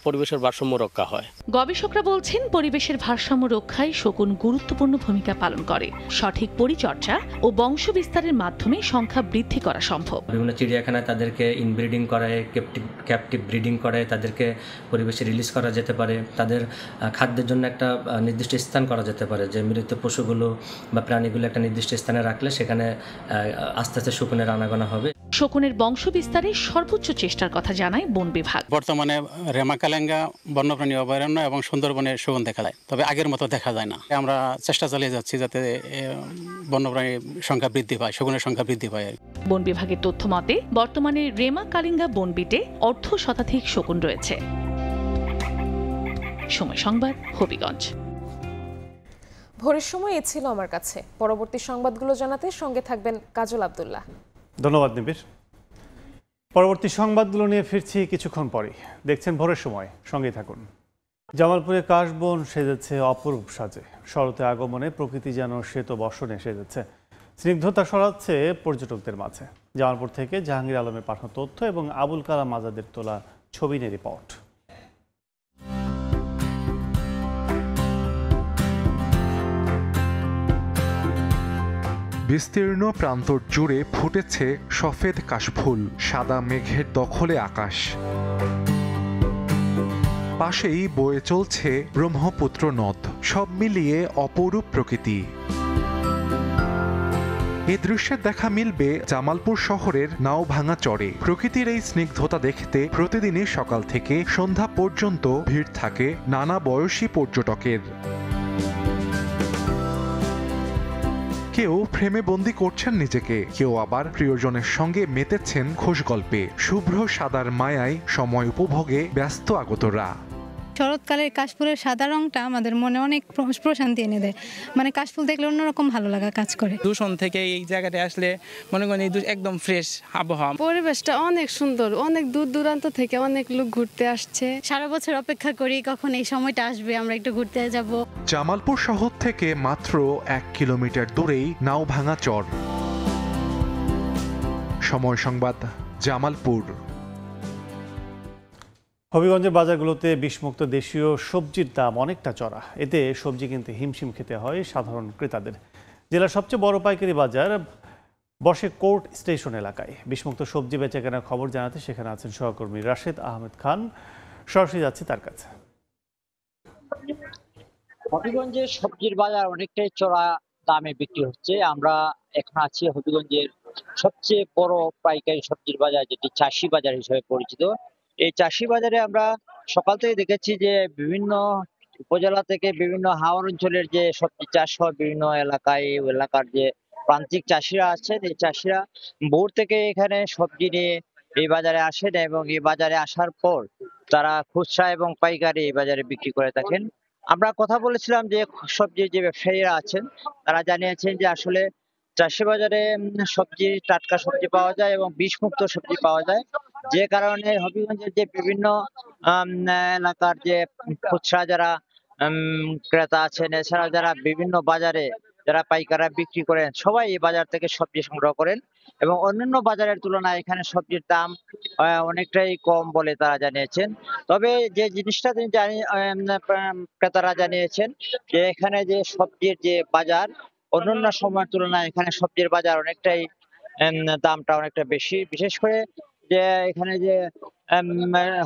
পরিবেশের ভারসাম্য রক্ষা হয়। গবেষকরা বলছেন, পরিবেশের ভারসাম্য রক্ষায় শকুন গুরুত্বপূর্ণ ভূমিকা পালন করে। সঠিক পরিচর্যা ও বংশ বিস্তারের মাধ্যমে সংখ্যা বৃদ্ধি করা সম্ভব। বিভিন্ন চিড়িয়াখানায় তাদেরকে ইনব্রিডিং করায়, ক্যাপটিভ ব্রিডিং করায়, তাদেরকে পরিবেশে রিলিজ করা যেতে পারে। তাদের খাদ্যের জন্য একটা নির্দিষ্ট স্থান করা যেতে পারে, যে মৃত পশুগুলো বা প্রাণীগুলো একটা নির্দিষ্ট স্থানে রাখলে সেখানে আস্তে আস্তে শকুনের আনাগোনা হবে। শকুনের বংশ বিস্তারে সর্বোচ্চ চেষ্টার কথা জানায় বন বিভাগ। বর্তমানে রেমাকালেঙ্গা বন্যপ্রাণী অভয়ারণ্য এবং সুন্দরবনে শকুন দেখা যায়, তবে আগের মতো দেখা যায় না। আমরা চেষ্টা চালিয়ে যাচ্ছি যাতে বন্যপ্রাণীর সংখ্যা বৃদ্ধি পায়, শকুনের সংখ্যা বৃদ্ধি পায়। বন বিভাগের তথ্য মতে বর্তমানে রেমাকালিঙ্গা বনবিটে 1/2 শতাধিক শকুন রয়েছে। সময় সংবাদ, হবিগঞ্জ। ভোরের সময় এ ছিল আমার কাছে। পরবর্তী সংবাদগুলো জানাতে সঙ্গে থাকবেন কাজল আব্দুল্লাহ। ধন্যবাদ নিবিড়। পরবর্তী সংবাদগুলো নিয়ে ফিরছি কিছুক্ষণ পরেই। দেখছেন ভোরের সময়, সঙ্গেই থাকুন। জামালপুরে কাশবন সেজেছে অপরূপ সাজে। শরতে আগমনে প্রকৃতি যেন শ্বেত বসনে সেজেছে, স্নিগ্ধতা ছড়াচ্ছে পর্যটকদের মাঝে। জামালপুর থেকে জাহাঙ্গীর আলমের পাঠানো তথ্য এবং আবুল কালাম আজাদের তোলা ছবি নিয়ে রিপোর্ট। বিস্তীর্ণ প্রান্তর জুড়ে ফুটেছে সফেদ কাশফুল, সাদা মেঘের দখলে আকাশ। পাশেই বয়ে চলছে ব্রহ্মপুত্র নদ, সব মিলিয়ে অপরূপ প্রকৃতি। এই দৃশ্যের দেখা মিলবে জামালপুর শহরের নাওভাঙা চরে। প্রকৃতির এই স্নিগ্ধতা দেখতে প্রতিদিনই সকাল থেকে সন্ধ্যা পর্যন্ত ভিড় থাকে নানা বয়সী পর্যটকের। কেউ ফ্রেমে বন্দি করছেন নিজেকে, কেউ আবার প্রিয়জনের সঙ্গে মেতেছেন খোশ গল্পে। শুভ্র সাদার মায়ায় সময় উপভোগে ব্যস্ত আগতরা। শরৎকালের কাশফুলের সাদা রংটা আমাদের মনে অনেক প্রশান্তি এনে দেয়। মানে কাশফুল দেখলে অন্যরকম ভালো লাগা কাজ করে। দূষণ থেকে এই জায়গাটা আসলে মনে করেন একদম ফ্রেশ আবহাওয়া। পরিবেশটা অনেক সুন্দর, অনেক দূর দূরান্ত থেকে অনেক লোক ঘুরতে আসছে। সারা বছর অপেক্ষা করি কখন এই সময়টা আসবে, আমরা একটু ঘুরতে যাব। জামালপুর শহর থেকে মাত্র 1 কিলোমিটার দূরেই নাওভাঙা চর। সময় সংবাদ, জামালপুর। হবিগঞ্জের বাজারগুলোতে বিষমুক্ত দেশীয় সবজির দাম অনেকটা চড়া। এতে সবজি কিনতে হিমশিম খেতে হয় সাধারণ ক্রেতাদের। জেলার সবচেয়ে বড় পাইকারি বাজার বসে কোর্ট স্টেশন এলাকায়। বিষমুক্ত সবজি বেচাকেনার খবর জানাতে সেখানে আছেন সহকর্মী রাশেদ আহমেদ খান। সরাসরি যাচ্ছি তার কাছে। হবিগঞ্জের সবজির বাজার অনেকটাই চড়া দামে বিক্রি হচ্ছে। আমরা এখন আছি হবিগঞ্জের সবচেয়ে বড় পাইকারি সবজির বাজার, যেটি চাষি বাজার হিসেবে পরিচিত। এই চাষি বাজারে আমরা সকাল থেকে দেখেছি যে বিভিন্ন উপজেলা থেকে বিভিন্ন হাওর অঞ্চলের যে সবজি চাষ হয় বিভিন্ন এলাকায়, এলাকার যে প্রান্তিক চাষিরা আছেন, এই চাষিরা ভোর থেকে এখানে সবজি নিয়ে এই বাজারে আসেন এবং এই বাজারে আসার পর তারা খুচরা এবং পাইকারি এই বাজারে বিক্রি করে থাকেন। আমরা কথা বলেছিলাম যে সবজির যে ব্যবসায়ীরা আছেন তারা জানিয়েছেন যে আসলে চাষি বাজারে সবজি, টাটকা সবজি পাওয়া যায় এবং বিষমুক্ত সবজি পাওয়া যায়, যে কারণে হবিগঞ্জের যে বিভিন্ন এলাকার যে খুচরা যারা ক্রেতা আছেন, এছাড়াও যারা বিভিন্ন বাজারে যারা পাইকাররা বিক্রি করেন, সবাই এই বাজার থেকে সবজি সংগ্রহ করেন এবং অন্যান্য বাজারের তুলনায় এখানে সবজির দাম অনেকটাই কম বলে তারা জানিয়েছেন। তবে যে জিনিসটা তিনি ক্রেতারা জানিয়েছেন যে এখানে যে সবজির যে বাজার অন্যান্য সময়ের তুলনায় এখানে সবজির বাজার অনেকটাই দামটা অনেকটা বেশি। বিশেষ করে যে এখানে যে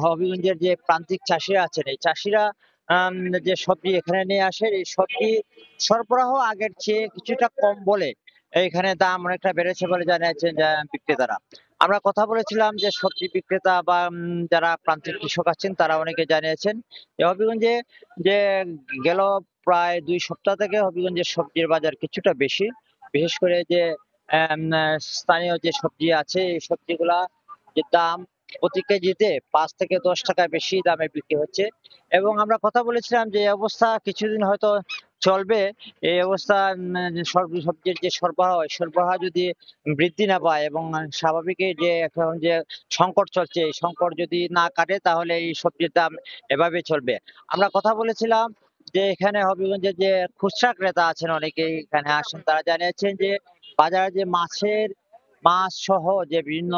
হবিগঞ্জের যে প্রান্তিক চাষিরা আছেন, এই চাষিরা যে সবজি এখানে নিয়ে আসে, এই সবজি সরবরাহ আগের চেয়ে কিছুটা কম বলে এখানে দাম অনেকটা বেড়েছে বলে জানিয়েছেন বিক্রেতারা। আমরা কথা বলেছিলাম যে সবজি বিক্রেতা বা যারা প্রান্তিক কৃষক আছেন তারা অনেকে জানিয়েছেন হবিগঞ্জে যে গেল প্রায় 2 সপ্তাহ থেকে হবিগঞ্জের সবজির বাজার কিছুটা বেশি। বিশেষ করে যে স্থানীয় যে সবজি আছে এই সবজিগুলা যে দাম প্রতি কেজিতে 5 থেকে 10 টাকা বেশি দামে বিক্রি হচ্ছে এবং আমরা কথা বলেছিলাম যে এই অবস্থা কিছুদিন হয়তো চলবে। এই অবস্থা সবজির যে সরবরাহ যদি বৃদ্ধি না পায় এবং স্বাভাবিক যে এখন যে সংকট চলছে, এই সংকট যদি না কাটে তাহলে এই সবজির দাম এভাবে চলবে। আমরা কথা বলেছিলাম যে এখানে হবিগঞ্জের যে খুচরা ক্রেতা আছেন অনেকেই এখানে আসেন, তারা জানিয়েছেন যে বাজারে যে মাছ সহ যে বিভিন্ন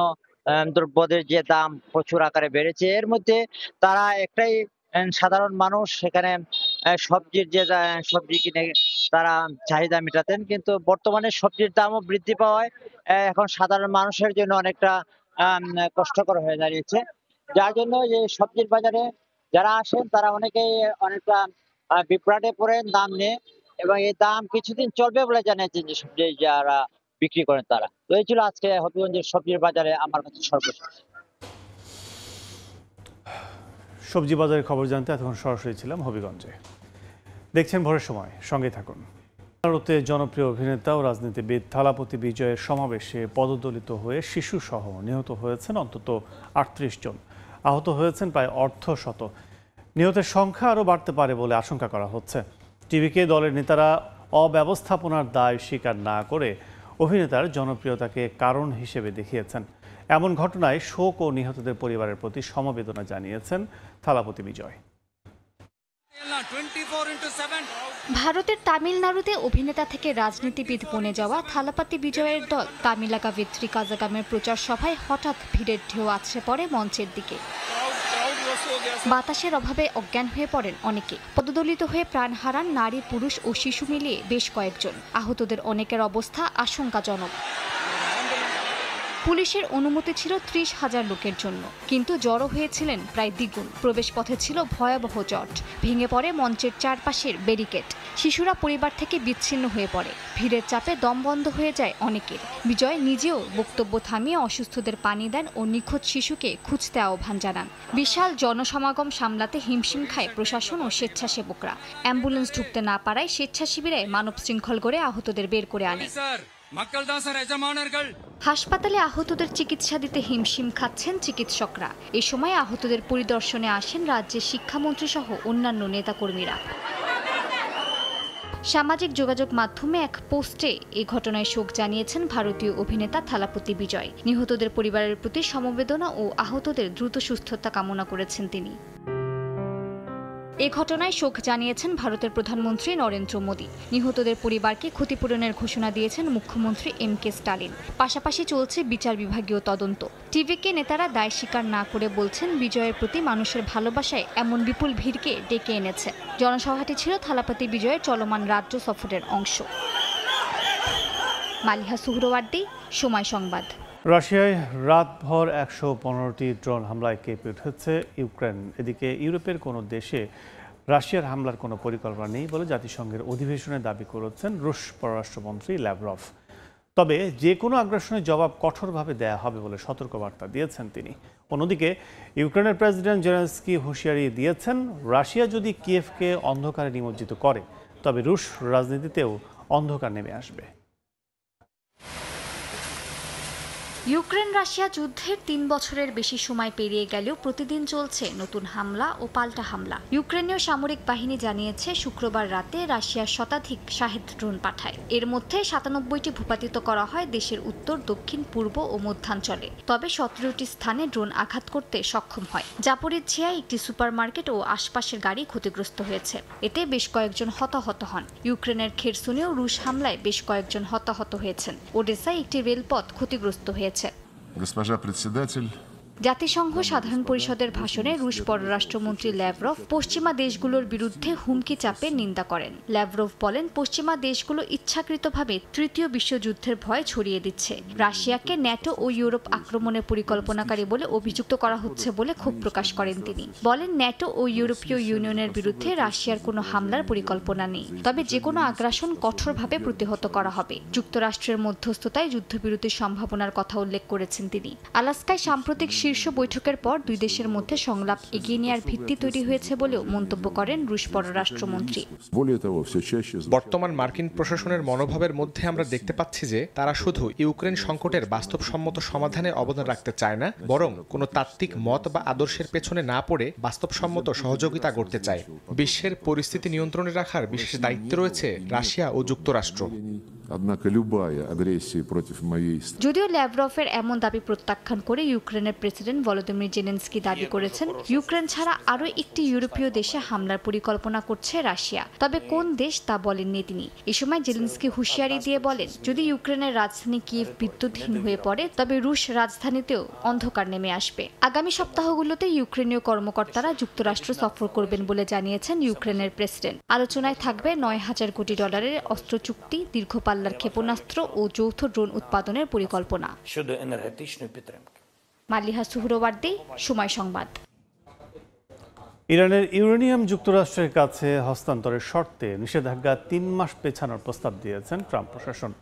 দ্রব্যদের যে দাম প্রচুর আকারে বেড়েছে। এর মধ্যে তারা একটাই সাধারণ মানুষ সেখানে সবজির যে সবজি কিনে তারা চাহিদা মেটাতেন, কিন্তু বর্তমানে সবজির দামও বৃদ্ধি পাওয়ায় এখন সাধারণ মানুষের জন্য অনেকটা কষ্টকর হয়ে দাঁড়িয়েছে। যার জন্য যে সবজির বাজারে যারা আসেন তারা অনেকেই অনেকটা বিভ্রাটে পড়েন দাম নিয়ে এবং এই দাম কিছুদিন চলবে বলে জানিয়েছেন যে সবজি যারা বিক্রি করেন তারা। তো এই ছিল আজকে হবিগঞ্জের সবজির বাজারে আমার কাছে সর্বশেষ। সবজি বাজারের খবর জানতে এতক্ষণ সরাসরি ছিলাম হবিগঞ্জে। দেখছেন ভোরের সময়, সঙ্গে থাকুন। ভারতে জনপ্রিয় অভিনেতা ও রাজনীতিবিদ থালাপতি বিজয়ের সমাবেশে পদদলিত হয়ে শিশুসহ নিহত হয়েছেন অন্তত 38 জন। আহত হয়েছেন প্রায় অর্ধশত। নিহতের সংখ্যা আরও বাড়তে পারে বলে আশঙ্কা করা হচ্ছে। টিভিকে দলের নেতারা অব্যবস্থাপনার দায় স্বীকার না করে অভিনেতার জনপ্রিয়তাকে কারণ হিসেবে দেখিয়েছেন। এমন ঘটনায় শোক ও নিহতদের পরিবারের প্রতি সমবেদনা জানিয়েছেন থালাপতি বিজয়। ভারতের তামিলনাড়ুতে অভিনেতা থেকে রাজনীতিবিদ বনে যাওয়া থালাপতি বিজয়ের দল তামিলাকাভিত্রী কাজাগামের প্রচার সভায় হঠাৎ ভিড়ের ঢেউ আছড়ে পড়ে মঞ্চের দিকে। বাতাসের অভাবে অজ্ঞান হয়ে পড়েন অনেকে। পদদলিত হয়ে প্রাণ হারান নারী, পুরুষ ও শিশু মিলিয়ে বেশ কয়েকজন। আহতদের অনেকের অবস্থা আশঙ্কাজনক। পুলিশের অনুমতি ছিল 30,000 লোকের জন্য, কিন্তু জড়ো হয়েছিলেন প্রায় দ্বিগুণ। প্রবেশপথে ছিল ভয়াবহ জট। ভেঙে পড়ে মঞ্চের চারপাশের ব্যারিকেড। শিশুরা পরিবার থেকে বিচ্ছিন্ন হয়ে পড়ে। ভিড়ের চাপে দম বন্ধ হয়ে যায় অনেকের। বিজয় নিজেও বক্তব্য থামিয়ে অসুস্থদের পানি দেন ও নিখোঁজ শিশুকে খুঁজতে আহ্বান জানান। বিশাল জনসমাগম সামলাতে হিমশিম খায় প্রশাসন ও স্বেচ্ছাসেবকরা। অ্যাম্বুলেন্স ঢুকতে না পারায় স্বেচ্ছাসেবীরাই মানব শৃঙ্খল গড়ে আহতদের বের করে আনে। হাসপাতালে আহতদের চিকিৎসা দিতে হিমশিম খাচ্ছেন চিকিৎসকরা। এ সময় আহতদের পরিদর্শনে আসেন রাজ্যের শিক্ষামন্ত্রী সহ অন্যান্য নেতাকর্মীরা। সামাজিক যোগাযোগ মাধ্যমে এক পোস্টে এ ঘটনায় শোক জানিয়েছেন ভারতীয় অভিনেতা থালাপতি বিজয়। নিহতদের পরিবারের প্রতি সমবেদনা ও আহতদের দ্রুত সুস্থতা কামনা করেছেন তিনি। এ ঘটনায় শোক জানিয়েছেন ভারতের প্রধানমন্ত্রী নরেন্দ্র মোদী। নিহতদের পরিবারকে ক্ষতিপূরণের ঘোষণা দিয়েছেন মুখ্যমন্ত্রী MK স্টালিন। পাশাপাশি চলছে বিচার বিভাগীয় তদন্ত। টিভিকে নেতারা দায় স্বীকার না করে বলছেন বিজয়ের প্রতি মানুষের ভালোবাসায় এমন বিপুল ভিড়কে ডেকে এনেছে। জনসভাটি ছিল থালাপতি বিজয়ের চলমান রাজ্য সফরের অংশ। মালিহা সুহরওয়ার্দী, সময় সংবাদ। রাশিয়ায় রাতভর 115টি ড্রোন হামলায় কেঁপে উঠেছে ইউক্রেন। এদিকে ইউরোপের কোনো দেশে রাশিয়ার হামলার কোনো পরিকল্পনা নেই বলে জাতিসংঘের অধিবেশনে দাবি করেছেন রুশ পররাষ্ট্রমন্ত্রী ল্যাভরভ। তবে যে কোনো আগ্রাসনের জবাব কঠোরভাবে দেয়া হবে বলে সতর্কবার্তা দিয়েছেন তিনি। অন্যদিকে ইউক্রেনের প্রেসিডেন্ট জেলেনস্কি হুঁশিয়ারি দিয়েছেন, রাশিয়া যদি কিয়েভকে অন্ধকারে নিমজ্জিত করে তবে রুশ রাজনীতিতেও অন্ধকার নেমে আসবে। ইউক্রেন রাশিয়া যুদ্ধের 3 বছরের বেশি সময় পেরিয়ে গেলেও প্রতিদিন চলছে নতুন হামলা ও পাল্টা হামলা। ইউক্রেনীয় সামরিক বাহিনী জানিয়েছে শুক্রবার রাতে রাশিয়ার শতাধিক শাহেদ ড্রোন পাঠায়। এর মধ্যে 97টি ভূপাতিত করা হয় দেশের উত্তর, দক্ষিণ, পূর্ব ও মধ্যাঞ্চলে। তবে 17টি স্থানে ড্রোন আঘাত করতে সক্ষম হয়। জাপোরিজ্জিয়ায় একটি সুপারমার্কেট ও আশপাশের গাড়ি ক্ষতিগ্রস্ত হয়েছে। এতে বেশ কয়েকজন হতাহত হন। ইউক্রেনের খেরসুনেও রুশ হামলায় বেশ কয়েকজন হতাহত হয়েছেন। ওডেসায় একটি রেলপথ ক্ষতিগ্রস্ত হয়েছে। Госпожа председатель, জাতিসংঘ সাধারণ পরিষদের ভাষণে রুশ পররাষ্ট্রমন্ত্রী ল্যাভরভ পশ্চিমা দেশগুলোর বিরুদ্ধে হুমকি চাপের নিন্দা করেন। ল্যাভরভ বলেন, পশ্চিমা দেশগুলো ইচ্ছাকৃতভাবে তৃতীয় বিশ্বযুদ্ধের ভয় ছড়িয়ে দিচ্ছে। রাশিয়াকে ন্যাটো ও ইউরোপ আক্রমণের পরিকল্পনাকারী বলে অভিযুক্ত করা হচ্ছে বলে ক্ষোভ প্রকাশ করেন তিনি। বলেন, ন্যাটো ও ইউরোপীয় ইউনিয়নের বিরুদ্ধে রাশিয়ার কোনো হামলার পরিকল্পনা নেই, তবে যে কোনো আগ্রাসন কঠোরভাবে প্রতিহত করা হবে। যুক্তরাষ্ট্রের মধ্যস্থতায় যুদ্ধবিরতির সম্ভাবনার কথা উল্লেখ করেছেন তিনি। আলাস্কায় সাম্প্রতিক শীর্ষ বৈঠকের পর দুই দেশের মধ্যে সংলাপ এগিয়ে নেওয়ার ভিত্তি তৈরি হয়েছে বলেও মন্তব্য করেন রুশ পররাষ্ট্রমন্ত্রী। বর্তমান মার্কিন প্রশাসনের মনোভাবের মধ্যে আমরা দেখতে পাচ্ছি যে তারা শুধু ইউক্রেন সংকটের বাস্তবসম্মত সমাধানে অবদান রাখতে চায় না, বরং কোনো তাত্ত্বিক মত বা আদর্শের পেছনে না পড়ে বাস্তবসম্মত সহযোগিতা করতে চায়। বিশ্বের পরিস্থিতি নিয়ন্ত্রণে রাখার বিশেষ দায়িত্ব রয়েছে রাশিয়া ও যুক্তরাষ্ট্র। যদিও ল্যাভরভের এমন দাবি প্রত্যাখ্যান করে ইউক্রেনের প্রেসিডেন্ট ভলোদিমির জেলেনস্কি দাবি করেছেন, ইউক্রেন ছাড়া আরও একটি ইউরোপীয় দেশে হামলার পরিকল্পনা করছে রাশিয়া। তবে কোন দেশ তা বলেননি তিনি। এ সময় জেলেনস্কি হুঁশিয়ারি দিয়ে বলেন, যদি ইউক্রেনের রাজধানী কিয়েভ বিদ্যুৎহীন হয়ে পড়ে তবে রুশ রাজধানীতেও অন্ধকার নেমে আসবে। আগামী সপ্তাহগুলোতে ইউক্রেনীয় কর্মকর্তারা যুক্তরাষ্ট্র সফর করবেন বলে জানিয়েছেন ইউক্রেনের প্রেসিডেন্ট। আলোচনায় থাকবে $9,000 কোটি অস্ত্র চুক্তি, দীর্ঘ পাল্লার ক্ষেপণাস্ত্র ও যৌথ ড্রোন উৎপাদনের পরিকল্পনা। মালিহা সুহরওয়ার্দী, সময় সংবাদ। ইরানের ইউরেনিয়াম যুক্তরাষ্ট্রের কাছে হস্তান্তরের শর্তে নিষেধাজ্ঞা 3 মাস পেছানোর প্রস্তাব দিয়েছেন ট্রাম্প প্রশাসন।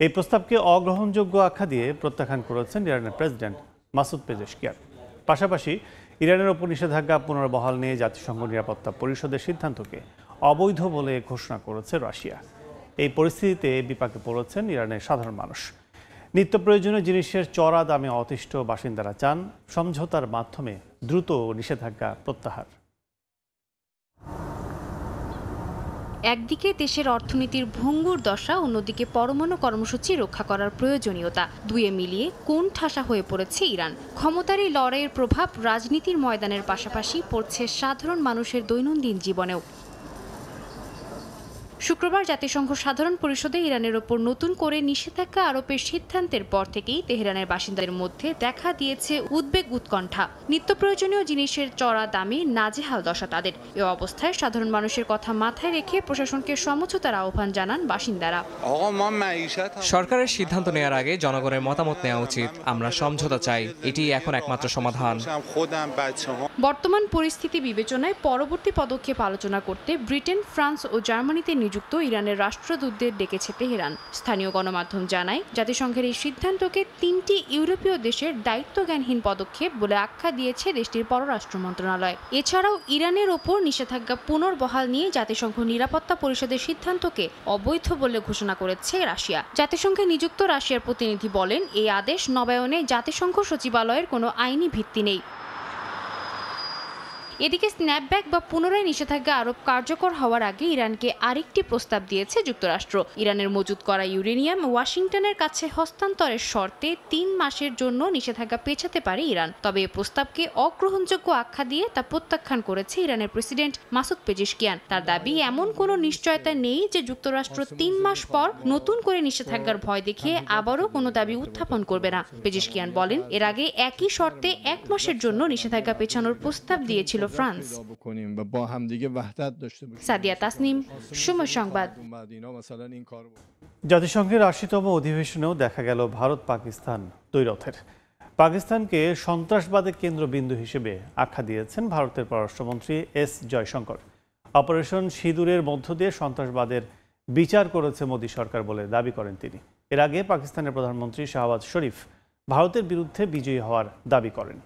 এই প্রস্তাবকে অগ্রহণযোগ্য আখ্যা দিয়ে প্রত্যাখ্যান করেছেন ইরানের প্রেসিডেন্ট মাসুদ পেজেশকিয়ান। পাশাপাশি ইরানের ওপর নিষেধাজ্ঞা পুনর্বহাল নিয়ে জাতিসংঘ নিরাপত্তা পরিষদের সিদ্ধান্তকে অবৈধ বলে ঘোষণা করেছে রাশিয়া। এই পরিস্থিতিতে বিপাকে পড়েছেন ইরানের সাধারণ মানুষ। নিত্য প্রয়োজনীয় জিনিসের চড়া দামে অতিষ্ঠ বাসিন্দারা চান সমঝোতার মাধ্যমে দ্রুত নিষেধাজ্ঞা প্রত্যাহার। একদিকে দেশের অর্থনীতির ভঙ্গুর দশা, অন্যদিকে পরমাণু কর্মসূচি রক্ষা করার প্রয়োজনীয়তা, দুয়ে মিলিয়ে কোন ঠাসা হয়ে পড়েছে ইরান। ক্ষমতার এই লড়াইয়ের প্রভাব রাজনীতির ময়দানের পাশাপাশি পড়ছে সাধারণ মানুষের দৈনন্দিন জীবনেও। শুক্রবার জাতিসংঘ সাধারণ পরিষদে ইরানের ওপর নতুন করে নিষেধাজ্ঞা আরোপের সিদ্ধান্তের পর থেকেই তেহরানের বাসিন্দাদের মধ্যে দেখা দিয়েছে উদ্বেগ, উৎকণ্ঠা। নিত্য প্রয়োজনীয় জিনিসের চড়া দামে নাজেহাল দশা তাদের। এ অবস্থায় সাধারণ মানুষের কথা মাথায় রেখে প্রশাসনকে সমঝোতার আহ্বান জানান বাসিন্দারা। সরকারের সিদ্ধান্ত নেওয়ার আগে জনগণের মতামত নেওয়া উচিত। আমরা সমঝোতা চাই, এটি এখন একমাত্র সমাধান। বর্তমান পরিস্থিতি বিবেচনায় পরবর্তী পদক্ষেপ আলোচনা করতে ব্রিটেন, ফ্রান্স ও জার্মানিতে নিযুক্ত ইরানের রাষ্ট্রদূতদের ডেকেছে তেহরান। স্থানীয় গণমাধ্যম জানায়, জাতিসংঘের এই সিদ্ধান্তকে 3টি ইউরোপীয় দেশের দায়িত্বজ্ঞানহীন পদক্ষেপ বলে আখ্যা দিয়েছে দেশটির পররাষ্ট্র মন্ত্রণালয়। এছাড়াও ইরানের ওপর নিষেধাজ্ঞা পুনর্বহাল নিয়ে জাতিসংঘ নিরাপত্তা পরিষদের সিদ্ধান্তকে অবৈধ বলে ঘোষণা করেছে রাশিয়া। জাতিসংঘে নিযুক্ত রাশিয়ার প্রতিনিধি বলেন, এই আদেশ নবায়নে জাতিসংঘ সচিবালয়ের কোনো আইনি ভিত্তি নেই। এদিকে স্ন্যাপব্যাক বা পুনরায় নিষেধাজ্ঞা আরোপ কার্যকর হওয়ার আগে ইরানকে আরেকটি প্রস্তাব দিয়েছে যুক্তরাষ্ট্র। ইরানের মজুত করা ইউরেনিয়াম ওয়াশিংটনের কাছে হস্তান্তরের শর্তে 3 মাসের জন্য নিষেধাজ্ঞা পেছাতে পারে ইরান। তবে এই প্রস্তাবকে অগ্রহণযোগ্য আখ্যা দিয়ে তা প্রত্যাখ্যান করেছে ইরানের প্রেসিডেন্ট মাসুদ পেজেশকিয়ান। তার দাবি, এমন কোনো নিশ্চয়তা নেই যে যুক্তরাষ্ট্র 3 মাস পর নতুন করে নিষেধাজ্ঞার ভয় দেখিয়ে আবারও কোনো দাবি উত্থাপন করবে না। পেজেশকিয়ান বলেন, এর আগে একই শর্তে 1 মাসের জন্য নিষেধাজ্ঞা পেছানোর প্রস্তাব দিয়েছিল ফ্রান্স। সাদিয়া তাসনিম, সময় সংবাদ। জাতিসংঘের 80তম অধিবেশনেও দেখা গেল ভারত পাকিস্তান দ্বৈরথের। পাকিস্তানকে সন্ত্রাসবাদের কেন্দ্রবিন্দু হিসেবে আখ্যা দিয়েছেন ভারতের পররাষ্ট্রমন্ত্রী এস জয়শঙ্কর। অপারেশন সিঁদুরের মধ্য দিয়ে সন্ত্রাসবাদের বিচার করেছে মোদী সরকার বলে দাবি করেন তিনি। এর আগে পাকিস্তানের প্রধানমন্ত্রী শাহবাজ শরীফ ভারতের বিরুদ্ধে বিজয়ী হওয়ার দাবি করেন।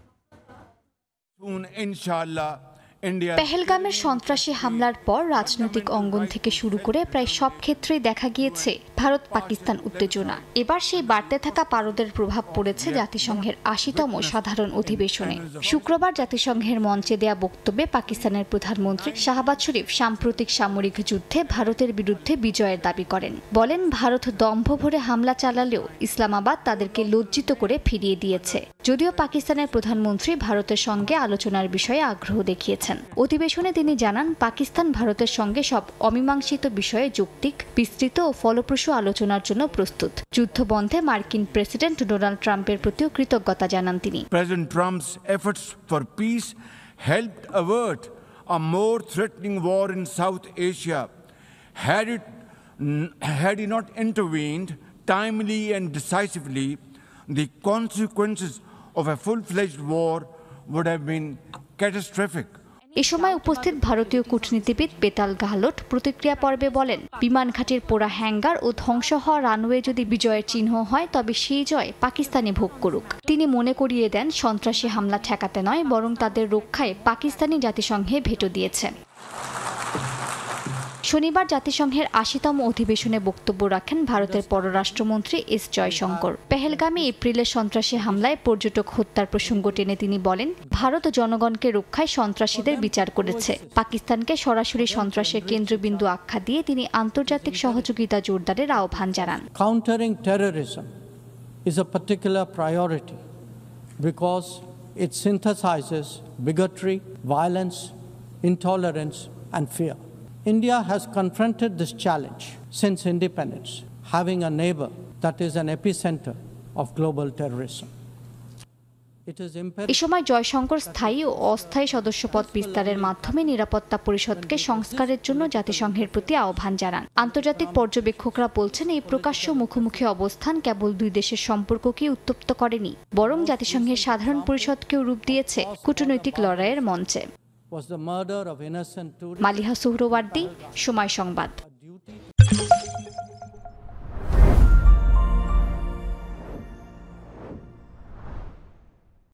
পেহেলগামের সন্ত্রাসী হামলার পর রাজনৈতিক অঙ্গন থেকে শুরু করে প্রায় সব ক্ষেত্রেই দেখা গিয়েছে ভারত পাকিস্তান উত্তেজনা। এবার সেই বাড়তে থাকা পারদের প্রভাব পড়েছে জাতিসংঘের 80তম সাধারণ অধিবেশনে। শুক্রবার জাতিসংঘের মঞ্চে দেয়া বক্তব্যে পাকিস্তানের প্রধানমন্ত্রী শাহবাজ শরীফ সাম্প্রতিক সামরিক যুদ্ধে ভারতের বিরুদ্ধে বিজয়ের দাবি করেন। বলেন, ভারত দম্ভ ভরে হামলা চালালেও ইসলামাবাদ তাদেরকে লজ্জিত করে ফিরিয়ে দিয়েছে। যদিও পাকিস্তানের প্রধানমন্ত্রী ভারতের সঙ্গে আলোচনার বিষয়ে আগ্রহ দেখিয়েছেন। অধিবেশনে তিনি জানান, পাকিস্তান ভারতের সঙ্গে সব অমীমাংসিত বিষয়ে যৌক্তিক, বিস্তৃত ও ফলপ্রসূ আলোচনার জন্য প্রস্তুত। যুদ্ধ বন্ধে মার্কিন প্রেসিডেন্ট ডোনাল্ড ট্রাম্পের প্রতিও কৃতজ্ঞতা জানান তিনি। President Trump's efforts for peace helped avert a more threatening war in South Asia. Had he not intervened timely and decisively, the consequences of a full-fledged war would have been catastrophic. এ সময় উপস্থিত ভারতীয় কূটনীতিবিদ বেতাল গাহলোট প্রতিক্রিয়া পর্বে বলেন, বিমান ঘাটির পোড়া hanger ও ধ্বংস হওয়া রানওয়ে যদি বিজয়ের চিহ্ন হয়, তবে সেই জয় পাকিস্তানি ভোগ করুক। তিনি মনে করিয়ে দেন, সন্ত্রাসী হামলা ঠেকাতে নয়, বরং তাদের রক্ষায় পাকিস্তানি জাতিসংঘে ভেটো দিয়েছে। শনিবার জাতিসংঘের 80তম অধিবেশনে বক্তব্য রাখেন ভারতের পররাষ্ট্রমন্ত্রী এস জয়শঙ্কর। পেহেলগামে এপ্রিলের সন্ত্রাসী হামলায় পর্যটক হত্যার প্রসঙ্গ টেনে তিনি বলেন, ভারত জনগণকে রক্ষায় সন্ত্রাসীদের বিচার করেছে। পাকিস্তানকে সরাসরি সন্ত্রাসের কেন্দ্রবিন্দু আখ্যা দিয়ে তিনি আন্তর্জাতিক সহযোগিতা জোরদারের আহ্বান জানান। Countering terrorism is a particular priority because it synthesizes bigotry, violence, intolerance and fear. India has confronted this challenge since independence, having a neighbor that is an epicenter of global terrorism. এ সময় জয়শঙ্কর স্থায়ী ও অস্থায়ী সদস্যপদ বিস্তারের মাধ্যমে নিরাপত্তা পরিষদকে সংস্কারের জন্য জাতিসংঘের প্রতি আহ্বান জানান। আন্তর্জাতিক পর্যবেক্ষকরা বলছেন, এই প্রকাশ্য মুখোমুখি অবস্থান কেবল দুই দেশের সম্পর্ককে উত্তপ্ত করেনি, বরং জাতিসংঘের সাধারণ পরিষদকেও রূপ দিয়েছে কূটনৈতিক লড়াইয়ের মঞ্চে। মালিহা সুহরওয়ার্দী, সময় সংবাদ।